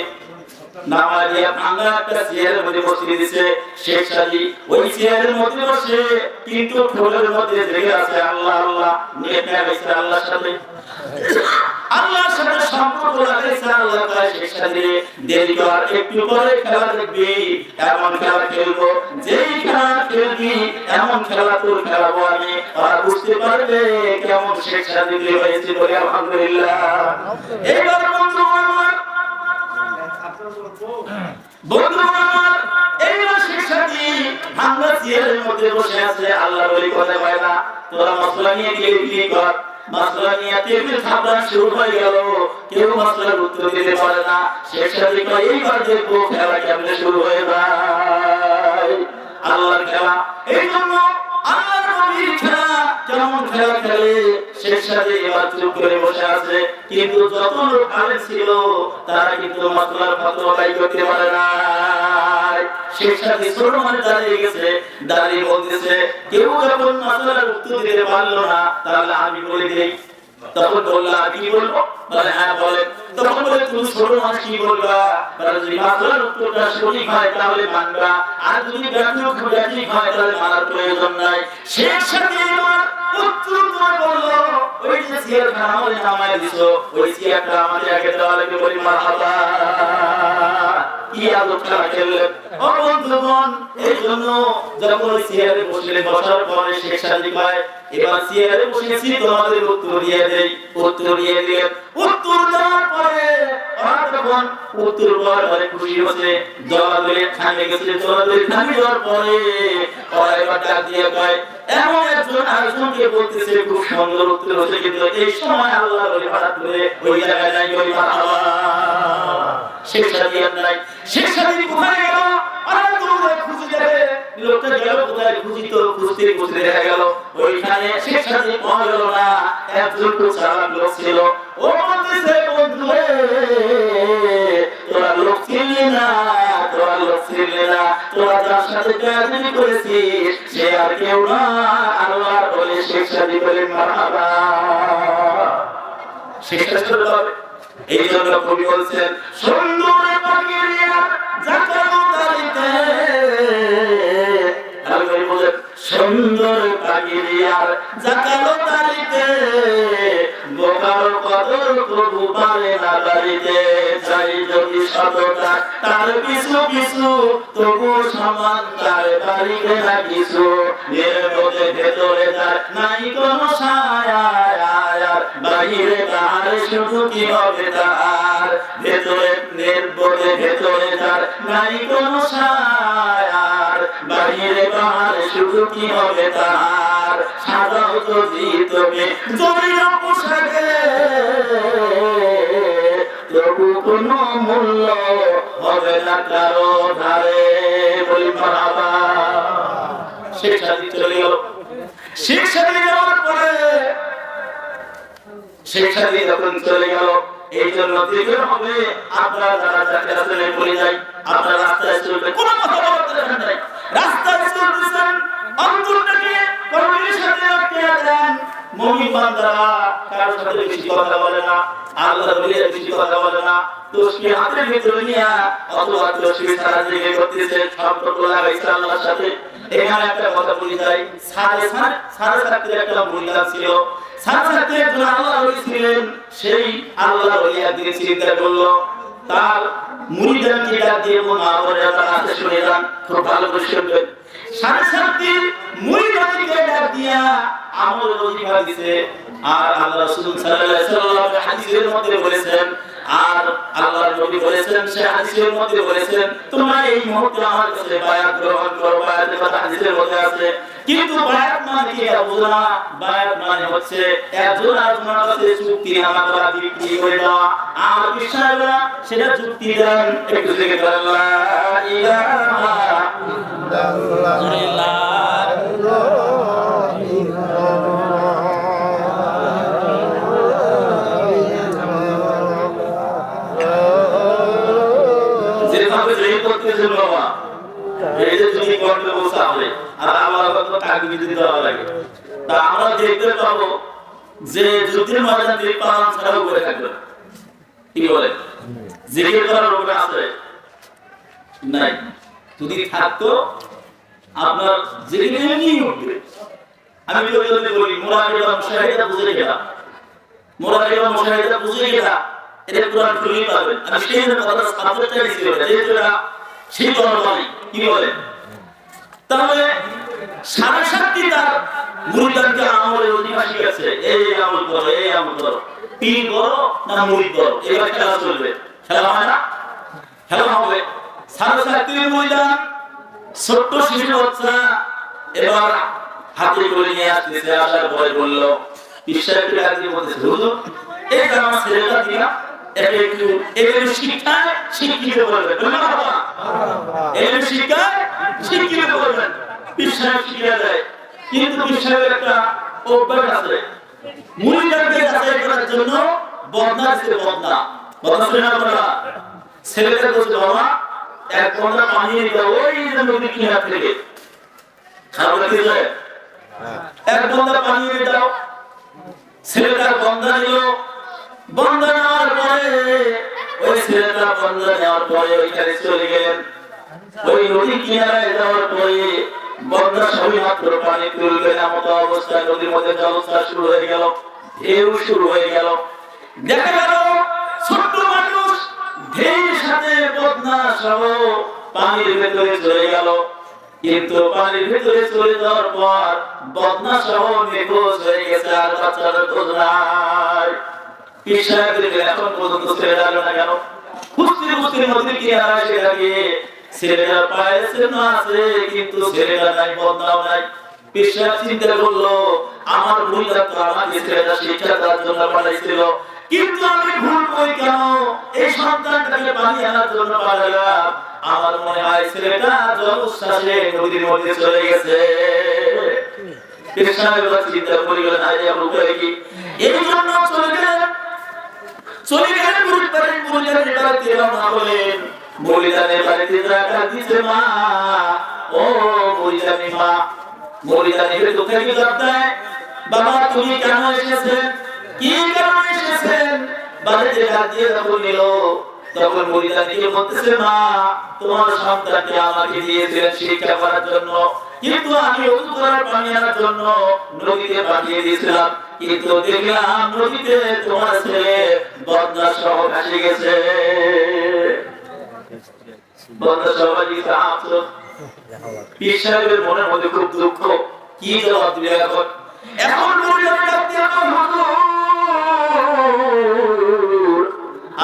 নামাজিয়া ভাঙা একটা চেয়ারের মধ্যে বসিয়ে দিয়েছে শেখ সাজি। ওই চেয়ারের মধ্যে বসে কিন্তু ঠোঁটের মধ্যে জেগে আছে আল্লাহ আল্লাহ, নিয়ে গেছে আল্লাহর সাথে, আল্লাহর সাথে সম্পর্ক রাখছে। আল্লাহ তাআলা শেখ সাজি দেরি কর, একটু পরে খেলা দেখবি, এমন খেলা খেলবো, যেই খেলা খেলবি এমন খেলা তোর খেলাবো আমি, আর বুঝতে পারবে কেমন শেখ সাজি হয়েছে। বলে আলহামদুলিল্লাহ। এইবার বন্ধু আমার, বন্ধু আমার, এইবার শেখ সাজি ভাঙা চেয়ারের মধ্যে বসে আছে। আল্লাহ বলি কথা কয় না, তোরা মশলা নিয়ে গিয়ে বিক্রি কর। মশলা নিয়ে টেবিল খাবার শুরু হয়ে গেল, কেউ মশলার উত্তর দিতে পারে না। শেখ সাজি কয় এইবার দেখবো খেলা কেমনে শুরু হয়ে যায়, আল্লাহর খেলা। এই জন্য আল্লাহর নবীর খেলা কেমন খেলা খেলে শেখ সাজি এবার চুপ করে বসে আছে। কিন্তু যত লোক আলে ছিল তারা কিন্তু মশলার ফতোয়া বাই করতে পারে না। শেখ সাজি ছোট মানে দাঁড়িয়ে গেছে, দাঁড়িয়ে বলতেছে কেউ যখন মশলার উত্তর দিতে পারলো না তাহলে আমি বলে দিই। তখন বললাম কি বলবো, বলে হ্যাঁ বলে। তখন বলে তুমি ছোট মানুষ কি বলবা, বলে যদি মশলার উত্তরটা সঠিক হয় তাহলে মানবা, আর যদি ব্যাঠিক হয় তাহলে মানার প্রয়োজন নাই। শেখ সাজি এবার উত্তর বললো, ওই যে চেয়ারটা আমাদের নামায় দিছো, ওই চেয়ারটা আমাদের আগে দেওয়ালে বলি মারহাবা। কি আদব খেলা খেললেন ও বন্ধুগণ। এই জন্য যখন ওই চেয়ারে বসলেন, বসার পরে শেখ সাজি কয় এবার চেয়ারে বসেছি তোমাদের উত্তর দিয়ে দেই। উত্তর দিয়ে দিলেন। উত্তর দেওয়ার পরে ওরা তখন উত্তর পাওয়ার পরে খুশি হচ্ছে, জবাবে থামে গেছে। জবাবে থামে যাওয়ার পরে ওরা এবার ডাক দিয়ে কয় এমন একজন আরেকজনকে বলতেছে খুব সুন্দর উত্তর হচ্ছে, কিন্তু এই সময় আল্লাহ বলে হঠাৎ করে ওই জায়গায় নাই ওই মারহাবা। শেখ সাজি আর নাই। শেখ সাজি কোথায় গেল? আরে তোমরা খুঁজে যাবে, লোকটা গেল কোথায়? খুঁজিত খুঁজতে খুঁজতে দেখা গেল ওইখানে শেখ সাজি পাওয়া গেল না। একজন খুব চালাক লোক ছিল, ও বলতেছে বন্ধু রে তোরা লোক চিনলি না, তোরা লোক চিনলি না, তোরা যার সাথে বেয়াদবি করেছিস সে আর কেউ না আল্লাহর বলে শেখ সাজি বলেন মারহাবা। শেখ সাজি বলে এই জন্য কবি বলছেন সুন্দর পাগিরিয়া জাকালো তারিতে, আর কবি বলেন সুন্দর পাগিরিয়ার জাকালো তারিতে, বোকার কদর প্রভু পারে না বাড়িতে, চাই যদি সততা তার পিছু পিছু তবু সমান তার বাড়িবে না কিছু, নির্বোধে ভেতরে তার নাই কোনো ছায়া, বাহিরে তাহার শুধু কি হবে তার, ভেতরে নির্বোধে ভেতরে তার নাই কোনো ছায়া, বাহিরে তাহার শুধু কি হবে তার, সাদাও যদি তোকে জড়িয়ে পোশাকে তবু কোনো মূল্য হবে না কারো ধারে। বলি মারহাবা। শেখ সাজি চলে গেল। শেখ সাজি যাওয়ার পরে শেখ সাজি যখন চলে গেল, এই জন্য দেখতে হবে আপনারা যারা যাকে আসলে বলে যাই আপনারা রাস্তায় চলবে কোনো কথা বলতে নাই, রাস্তায় চলতেছেন অন্তরটাকে কর্মের সাথে আটকে দেন। মুমিন বান্দারা কারোর সাথে বেশি কথা বলে না, আল্লাহর ওলিরা বেশি কথা বলে না, দোষকে হাতের ভিতরে নিয়ে অথবা দোষকে সারা দিকে করতেছে, সম্পর্ক লাগাইছে আল্লাহর সাথে। এখানে একটা কথা বলি যাই, সাড়ে সাথে একটা মহিলা ছিল, সাথে একজন আল্লাহর ওলি ছিলেন। সেই আল্লাহর ওলি একদিন চিন্তা করলো তার মুরিদদেরকে ডাক দিয়ে মা বলে তারা আছে শুনে যান, খুব ভালো করে শুনবেন। সাড়ে সাতটির মুরিদদেরকে ডাক দিয়া আমল ওজিফা দিতে, আর আল্লাহ রাসূল সাল্লাল্লাহু আলাইহি ওয়াসাল্লাম হাদিসের মধ্যে বলেছেন, আর আল্লাহর নবী বলেছেন, সে হাদিসের মধ্যে বলেছেন তোমরা এই মুহূর্তে আমার কাছে বায়াত গ্রহণ করো। বায়াতের কথা হাদিসের মধ্যে আছে, কিন্তু বায়াত মানে কি এটা বুঝো না। বায়াত মানে হচ্ছে একজন আরেকজনের কাছে চুক্তিনামা করা, বিক্রি করে দেওয়া। আর বিষয়টা সেটা চুক্তি দেন। একটু থেকে লা ইলাহা ইল্লাল্লাহ বাবা, এই যে তুমি করতে বলছো তাহলে আর আমার কথা তাকবীর দিতে দেওয়া লাগে। তা আমরা দেখতে পাবো যে যুদ্ধের ময়দানে পালন ছাড়াও করে থাকবে, কি বলে জিকির করার উপরে আছে, নাই। যদি থাকতো আপনার যেখানে এমনি উঠবে। আমি বলি মুরাকিবা মুশাহিদা বুঝে গেলাম, মুরাকিবা মুশাহিদা বুঝে গেলাম, এটা কোরআন খুলেই পাবেন। আমি সেই জন্য কথা সাবজেক্টটা নিয়েছি, যেহেতু এটা সেই ধর্মই কি বলে, তাহলে সাড়ে সাতটি তার মুরিদানকে আমলের অধিকার শিখেছে, এই আমল করো, এই আমল করো, পীর করো না মুরিদ করো, এবার খেলা চলবে। খেলা হয় না? খেলা হবে। সাড়ে সাতটি মুরিদান ছোট্ট শিশু বাচ্চা এবার হাতে করে নিয়ে আসতেছে, আসার পরে বললো ঈশ্বরকে ডাকি বলতেছে, হুজুর এই আমার ছেলেটা দিয়া একটু শিক্ষায় শিক্ষিত করবেন, শিক্ষায় শিক্ষিত করবেন। বিশ্বাস শিখিয়ে দেয়, কিন্তু বিশ্বাসের একটা অভ্যাস আছে, মুরিদকে যাচাই করার জন্য বদনা আছে, বদনা বদনা শুনে আপনারা ছেলেটা বলছে, বাবা এক বদনা পানি দাও ওই যে নদীর কিনার থেকে, খারাপ লাগছে, এক বদনা পানি দাও। ছেলেটা বন্দা নিল, বন্দা নেওয়ার পরে ওই ছেলেটা বন্দা নেওয়ার পরে ওইখানে চলে গেলেন। ওই নদী কিনারায় যাওয়ার পরে বন্দা সবই মাত্র পানি তুলবে না মতো অবস্থায় নদীর মধ্যে জলস্রোত শুরু হয়ে গেল, ঢেউ শুরু হয়ে গেল। দেখা গেল ছোট্ট মানুষ ঢেউর সাথে বদনা সহ পানির ভেতরে চলে গেল, কিন্তু পানির ভেতরে চলে যাওয়ার পর বদনা সহ নিখোঁজ হয়ে গেছে, আর বাচ্চারা খোঁজ নাই। এখন পর্যন্ত ছেড়ে গেল না কেন? খুঁজতে খুঁজতে নদীর কিনারায় এসে দাঁড়িয়ে ছেলেটা পায়ে চিহ্ন আছে, কিন্তু ছেলেটা নাই, বদনাও নাই। পিসাব চিন্তা করলো, আমার মুরিদা তো আমাকে ছেলেটা শিক্ষা দেওয়ার জন্য পাঠাইছিল, কিন্তু আমি ভুল করি কেন? এই সন্তানটাকে পানি আনার জন্য পাঠালাম। আমার মনে হয় ছেলেটা জলোচ্ছ্বাসে নদীর মধ্যে চলে গেছে। পিসাব এবার চিন্তা করে গেলেন, আরে আমরা উপায় কি? এই জন্য চলে গেলেন মুরিদানের বাড়িতে রওনা হলেন। মুরিদানের বাড়িতে যারা দিছে মা, ও মুরিদানি মা, মুরিদানি ভেতর থেকে জবাব দেয়, বাবা তুমি কেন এসেছেন, কি কারণে এসেছেন? বাড়িতে ডাক দিয়ে যখন নিল, তখন মুরিদানিকে বলতেছে, মা তোমার সন্তানকে আমাকে দিয়েছিলেন শিক্ষা করার জন্য, কিন্তু আমি ওযু করার পানি আনার জন্য নদীতে পাঠিয়ে দিয়েছিলাম, কিন্তু দেখলাম নদীতে তোমার ছেলে বদনা সহ ভাসে গেছে। বদনা সহ ভাসে গেছে। আফসোস। পীর সাহেবের মনের মধ্যে খুব দুঃখ, কি জবাব দিবে এখন? এখন মুরিদানি ডাক দিয়ে বলে, হুজুর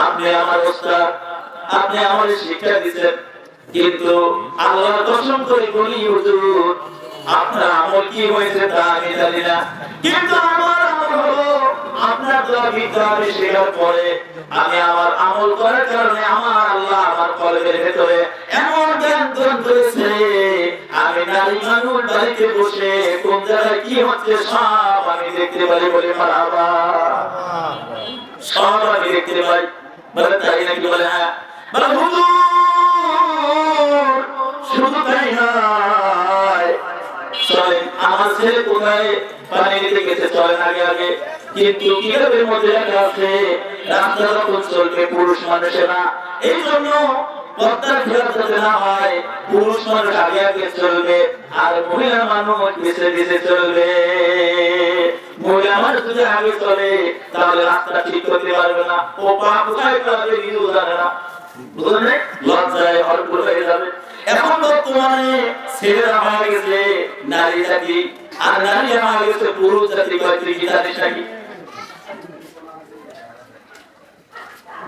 আপনি আমার ওস্তাদ, আপনি আমার শিক্ষা দিয়েছেন, কিন্তু আল্লাহর কসম করে বলি হুজুর আপনার আমল কি হয়েছে তা আমি জানি না, কিন্তু আমার আমল হলো আপনার দোয়া বিদ্যারে শেখার পরে আমি আমার আমল করার কারণে আমার আল্লাহ আমার কলবের ভেতরে এমন জ্ঞান দান করেছে, আমি নারী মানুষ বাড়িতে বসে কোন জায়গায় কি হচ্ছে সব আমি দেখতে পারি। বলে মারহাবা, সব আমি দেখতে পাই। বলে তাই নাকি? বলে হ্যাঁ। বলে হুজুর শুধু তাই নয়, চলেন আমার ছেলে কোথায় পানি নিতে গেছে, চলেন আগে আগে। কিন্তু কিতাবের মধ্যে লেখা আছে রাস্তা যখন চলবে পুরুষ মানুষেরা, এই জন্য পর্দার খেলাপ যাতে না হয় পুরুষ মানুষ আগে আগে চলবে আর মহিলা মানুষ পিছে পিছে চলবে। মহিলা মানুষ যদি আগে চলে তাহলে রাস্তা ঠিক করতে পারবে না, ও পা কোথায় পাবে নিজেও জানে না, বুঝলেন? লজ্জায় ভরপুর হয়ে যাবে। এখন বর্তমানে ছেলেরা হয়ে গেছে নারী জাতি, আর নারীরা হয়ে গেছে পুরুষ জাতি। কয়েকটি জাতির নাকি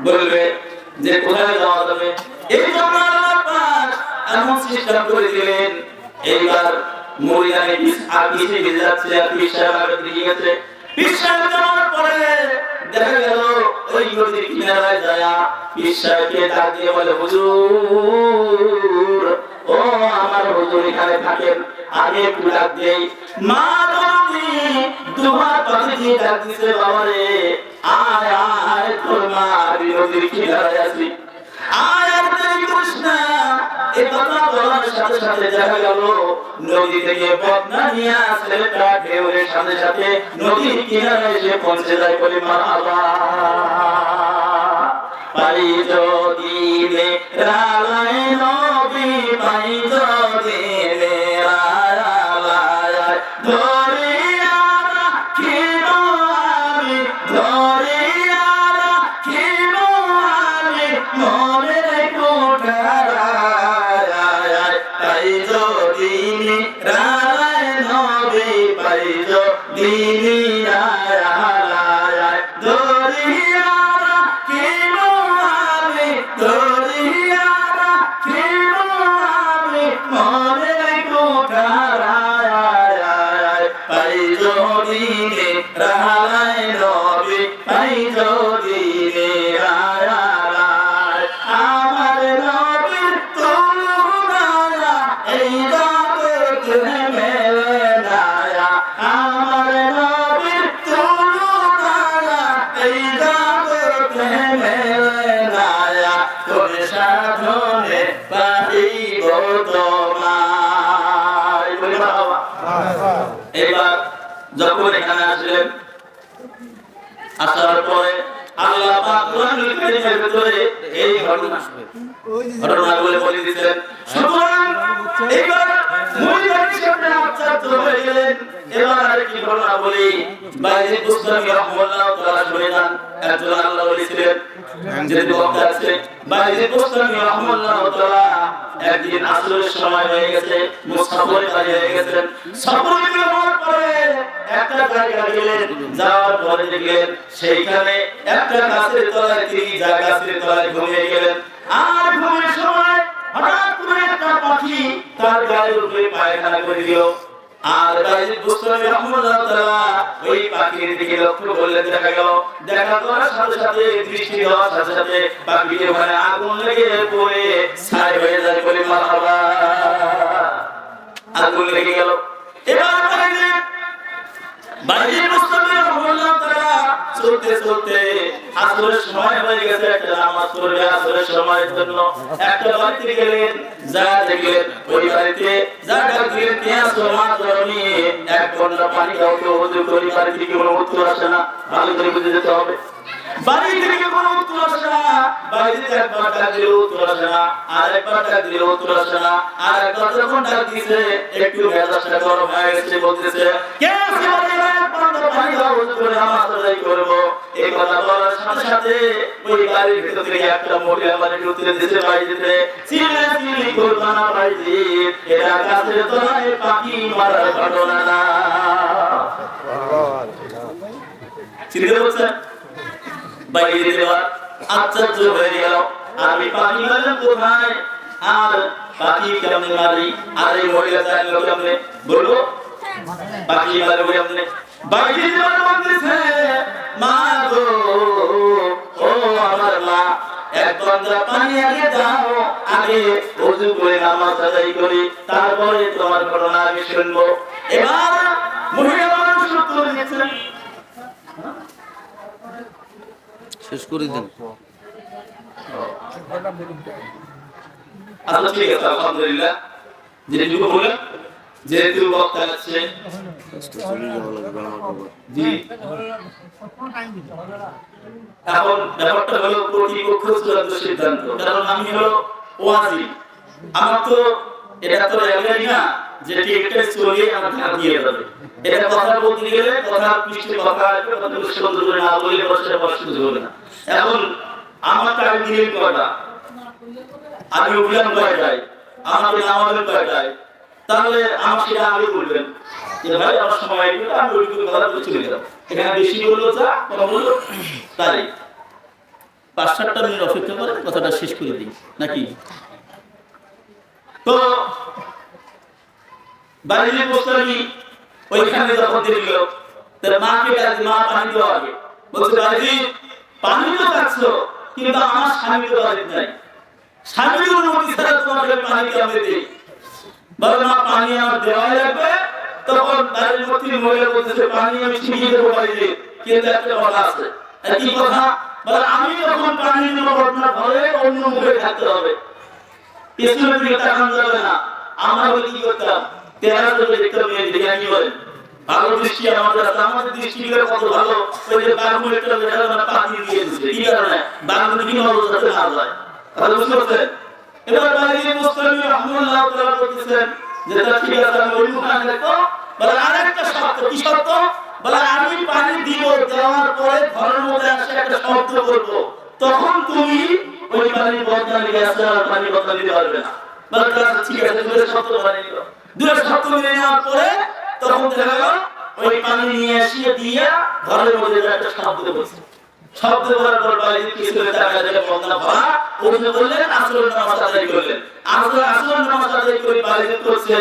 বলবে যে কোথায় যাওয়া যাবে, এই জন্য আল্লাহ পাক এমন সিস্টেম করে দিলেন। এইবার মুরিদানি পিছে ভিজে যাচ্ছে, আর পীর সাহেব আগে দিকে গেছে। পীর সাহেব যাওয়ার পরে দেখা গেল ওই নদীর কিনারায় যায় পীর সাহেবকে ডাক দিয়ে বলে, হুজুর ও আমার হুজুর এখানে থাকেন, আগে একটু ডাক দেই। মা তুমি দুহাত পাশে দিয়ে ডাক দিছে, বাবা রে আয় আয় তোর মা নদীর কিনারায় আসি, আয় আর দেরি করিস না। এই কথা বলার সাথে সাথে দেখা গেল নদী থেকে বদনা নিয়ে ছেলেটা ঢেউয়ের সাথে সাথে নদীর কিনারায় এসে পৌঁছে যায়। বলে মারহাবা। পাইজো দিনে রালায় নবী পাইজো দিনে রালায় ধরিয়া রাখিব আমি ধরিয়া রাখিব আমি মনের কোঠারায় পাইজো দিনে রালায় নবী পাইজো দিনে রালায় ধরিয়া রাখিব আমি ধরিয়া রাখিব আমি মনের কোঠারায় পাইজো দিনে রালায় নবী পাইজো দিনে রালায় আমার নবীর তুলনা এই জগতে মেলে না আমার নবীর তুলনা এই জগতে মেলে না কোন সাধনে পাইব তোমায় বলি বাবা। এবার যখন এখানে আসলেন আসার পরে আল্লাহ পাক কোরআনুল কারীমের ভিতরে এই ঘটনাগুলো বলে দিয়েছেন। সুতরাং এবার মুরিদের সামনে আচ্ছাদিত হয়ে গেলেন। এবার আরেকটি ঘটনা বলি। বাইজিদ বুস্তামি রাহমাতুল্লাহ তাআলা শুনে যান। একজন আল্লাহ ওলি ছিলেন, যেহেতু বক্তা আছে। বাইজিদ বুস্তামি রাহমাতুল্লাহ তাআলা একদিন আসরের সময় হয়ে গেছে, মুসাফিরে বাড়ি হয়ে গেছেন। সফরে যাওয়ার পরে একটা জায়গায় গেলেন, যাওয়ার পরে দেখলেন সেইখানে একটা গাছের তলায় তিনি গাছের তলায় ঘুমিয়ে গেলেন। আর ঘুমের সময় হঠাৎ করে একটা পাখি তার গায়ের উপরে পায়খানা করে দিল। আর বাইজিদ বুস্তামি রাহমাতুল্লাহ তাআলা ওই পাখির দিকে লক্ষ্য করলেন, দেখা করার সাথে সাথে দৃষ্টি দেওয়ার সাথে সাথে পাখির ওখানে আগুন লেগে পড়ে ছাই হয়ে যায়। বলে মারহাবা, আগুন লেগে গেল। এবার বাইজিদ বুস্তামি রাহমাতুল্লাহ তাআলা চলতে চলতে আসরের সময় হয়ে গেছে, একটা নামাজ পড়বে আসরের সময়ের জন্য। একটা বাড়িতে গেলেন, যা দেখলেন ওই বাড়িতে জায়গা দিলেন পেঁয়াজ মাছ ধরনি এক ঘন্টা পানি দাও তো ওদের করি। বাড়ি থেকে কোনো উত্তর আসে না, ভালো করে বুঝে যেতে হবে। বাড়ি থেকে কোনো উত্তর আসে না, বাড়িতে একবার ডাক দিলেও উত্তর আসে না, আর একবার ডাক দিলেও উত্তর আসে না, আর একবার যখন ডাক দিয়েছে একটু মেজাজটা গরম হয়ে গেছে, বলতেছে কে আছে বাড়িতে পানি দাও ওদের করে নামাজ আদায় করবো। এই কথা বলার সাথে সাথে ওই বাড়ির ভিতর থেকে একটা মহিলা বাড়ির উত্তরে দিয়েছে, বাইজিদে চিল্লাচিল্লি করবা না বাইজিদ, এরা গাছের তলায় পাখি মারার ঘটনা না। চিন্তা করছেন বাইজিদ এবার আশ্চর্য হয়ে গেল, আমি পাখি মারলাম কোথায় আর পাখি কেমনে মারি? আর এই মহিলা জানলো কেমনে? বলবো পাখি মারবো কেমনে? বাইজিদ এবার বলতেছে, মা গো ও আমার মা, এক গন্ডা পানি আগে দাও, আগে ওযু করে নামাজ আদায় করি, তারপরে তোমার ঘটনা আমি শুনবো। এবার মহিলা মানুষ উত্তর দিয়েছেন, শেষ করে দেন। আচ্ছা ঠিক আছে, আলহামদুলিল্লাহ। যেটুকু বলে যেহেতু বক্তা আছে জি, এখন ব্যাপারটা হলো কর্তৃপক্ষ চূড়ান্ত সিদ্ধান্ত। কারণ আমি হলো ওয়াজি, আমার তো এটা তো রেলগাড়ি না যে টিকিটটা চলে আমার ধার দিয়ে যাবে। এটা কথা বলতে গেলে কথা পৃষ্ঠে কথা আসবে, কথা সুন্দর করে না বললে বসে সুযোগ হবে না। এখন আমার টাইম দিলেন কয়টা, আমি উঠলাম কয়টায়, আমাকে নামাবেন কয়টায়, তাহলে আমার সেটা আগে বলবেন যে ভাই আমার সময় দিলে আমি ওইটুকু কথা বলে চলে যাব। এখানে বেশি বললো যা কম বললো তাই, 5-7টা মিনিট অপেক্ষা করে কথাটা শেষ করে দিই নাকি? তো বাইজিদ বুস্তামি ওইখানে যখন দিল তার মাকে ডাক, মা পানি দাও আগে। বলছে বাইজিদ পানি তো চাচ্ছ, কিন্তু আমার স্বামী তো বাড়িতে নাই, স্বামীর অনুমতি ছাড়া তোমাকে পানি কেমনে দিই? বলে মা পানি আমার দেওয়াই লাগবে। তখন বাড়ির মধ্যে মহিলা বলতেছে, পানি আমি ঠিকই দেবো বাইজিদ, কিন্তু একটা কথা আছে। কি কথা? বলে আমি যখন পানি নেবো আপনার ঘরে অন্য মুখে থাকতে হবে, পেছনের দিকে তাকানো যাবে না। আমরা বলি কি করতাম, তেরা চলে দেখতাম মেয়ে দিকে, কি বলেন ভালো দৃষ্টি আমাদের আছে, আমাদের দৃষ্টিগুলো কত ভালো। ওই যে বাঘগুলো একটা দেখা যায় পানি দিয়ে দিচ্ছে, কি কারণে? বাঘগুলো কি নজর না যায়, তাহলে বুঝতে পারছেন? এবার বাইরে মুসলিম রাহমাতুল্লাহ তাআলা বলতেছেন যে তা ঠিক আছে, আমি ওই মুখে দেখো, বলে আরেকটা শর্ত। কি শর্ত? বলে আমি পানি দিব, দেওয়ার পরে ঘরের মধ্যে আসে একটা শব্দ করব, তখন তুমি ওই পানির বদলা নিয়ে আসে, আর পানি বদলা দিতে পারবে না। বলে ঠিক আছে, দুটো শর্ত মানে নিল। দুটো শর্ত মেনে নেওয়ার পরে তখন দেখা গেল ওই পানি নিয়ে এসে দিয়ে ঘরের মধ্যে একটা শব্দ করছে। শব্দ করার পর বাইরে কিছু টাকা দিয়ে বদলা ভরা ওখানে বললেন, আসরের নামাজ আদায় করলেন। আসরের নামাজ আদায় করে বাইরে করছে,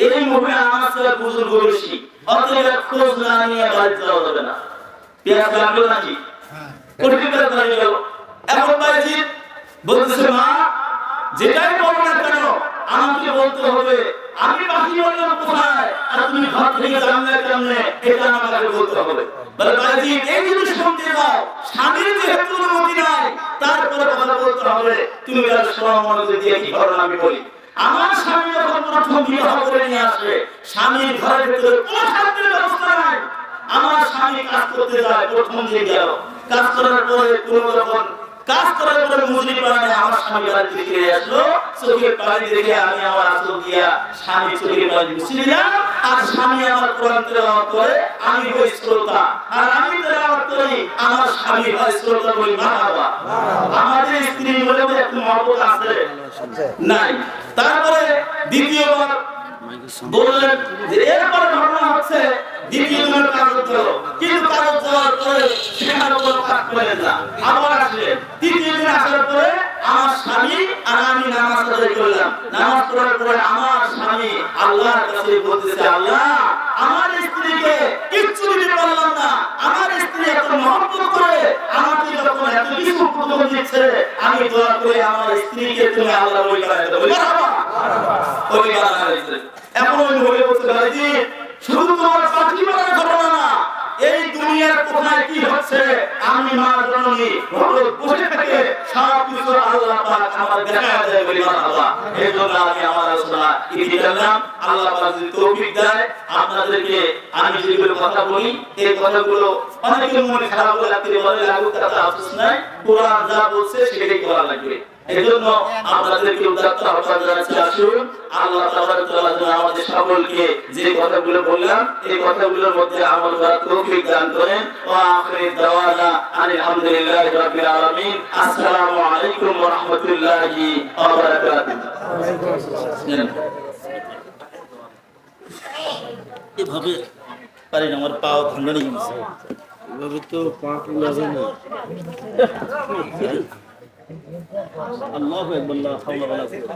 এই মহিলা নামাজ পড়া বুজুর্গ বেশি, অতএব খোঁজ না নিয়ে বাড়িতে যাওয়া যাবে না। পেঁয়াজ লাগলো নাকি? কঠিন পেঁয়াজ লাগিয়ে গেল। এখন বাইরে বলতেছে, মা যেটাই বলো না কেন আমাকে বলতে হবে, আমি বাকি বললাম কোথায় আর তুমি ঘর থেকে জানলে কেমনে, এটা আমাকে বলতে হবে। বলে বাড়ি এই জিনিস শুনতে দাও, স্বামীর যেহেতু অনুমতি নাই তারপরে কথা বলতে হবে। তুমি তার সময় মনোযোগ দিয়ে কি করো আমি বলি। আমার স্বামী যখন প্রথম বিবাহ করে নিয়ে আসে, স্বামীর ঘরের ভিতরে কোনো খাদ্যের ব্যবস্থা নাই। আমার স্বামী কাজ করতে যায়, প্রথম যে গেল কাজ করার পরে কোনো যখন কাজ করার পরে মুজরি পানি আমার স্বামী বাড়ি থেকে ফিরে আসলো, চোখের পানি দেখে আমি আমার আসল দিয়া স্বামী চোখের পানি মুছিয়ে দিলাম, আর স্বামী আমার কোরআন তেলাওয়াত করে, আমি হই শ্রোতা, আর আমি তেলাওয়াত করি, আমার স্বামী হয় শ্রোতা। বলি মারহাবা। আমাদের স্ত্রী বলে একটু মহব্বত আছে নাই? তারপরে দ্বিতীয়বার বললেন যে এরপর ঘটনা হচ্ছে দ্বিতীয় দিনের কাগজ দিল, কিন্তু কাগজ দেওয়ার পরে সেখানে কোনো কাজ করেন না। আবার আসলেন তৃতীয় দিন, আসার পরে আমার স্বামী আর আমি নামাজ আদায় করলাম। নামাজ পড়ার পরে আমার স্বামী আল্লাহর কাছে বলতেছে, আল্লাহ আমার স্ত্রীকে কিচ্ছু দিতে পারলাম না, আমার স্ত্রী এত মহব্বত করে আমাকে যখন এত কিছু উপদেশ দিচ্ছে, আমি দোয়া করে আমার স্ত্রীকে তুমি আল্লাহ ওই বানাতে দেবে। ওই বানাতে এমন হয়ে বলতে ভাইজি, শুধু তোমার পাখি মারার ঘটনা না, এই দুনিয়ার কোথায় কি হচ্ছে আমি মা জননী বসে থেকে সব কিছু আল্লাহ পাক আমার দেখা দেয়। বলি মারহাবা। এই জন্য আমি আমার আলোচনা ইতি করলাম। আল্লাহ পাক যদি তৌফিক দেয় আপনাদেরকে আমি যেগুলো কথা বলি, এই কথাগুলো অনেকের মনে খারাপ লাগতে পারে, লাগুক তাতে আফসোস নাই। কোরআন যা বলছে সেটাই করা লাগবে। এজন্য আপনাদেরকে উদাত্ত আহ্বান জানাচ্ছি, আসুন আল্লাহ তাবারক ওয়া তাআলা আমাদের সকলকে যে কথাগুলো বললাম এই কথাগুলোর মধ্যে আমল করার তৌফিক দান করেন। ওয়া আখিরু দাওয়ানা আলহামদুলিল্লাহি রাব্বিল আলামিন। আসসালামু আলাইকুম ওয়া রাহমাতুল্লাহি ওয়া বারাকাতুহু। এভাবে পারি না, আমার পাও ঠান্ডা নিয়ে গেছে। এভাবে তো পা লাগবে না। আল্লাহু আকবার, লা হাওলা ওয়া লা কুওয়াতা।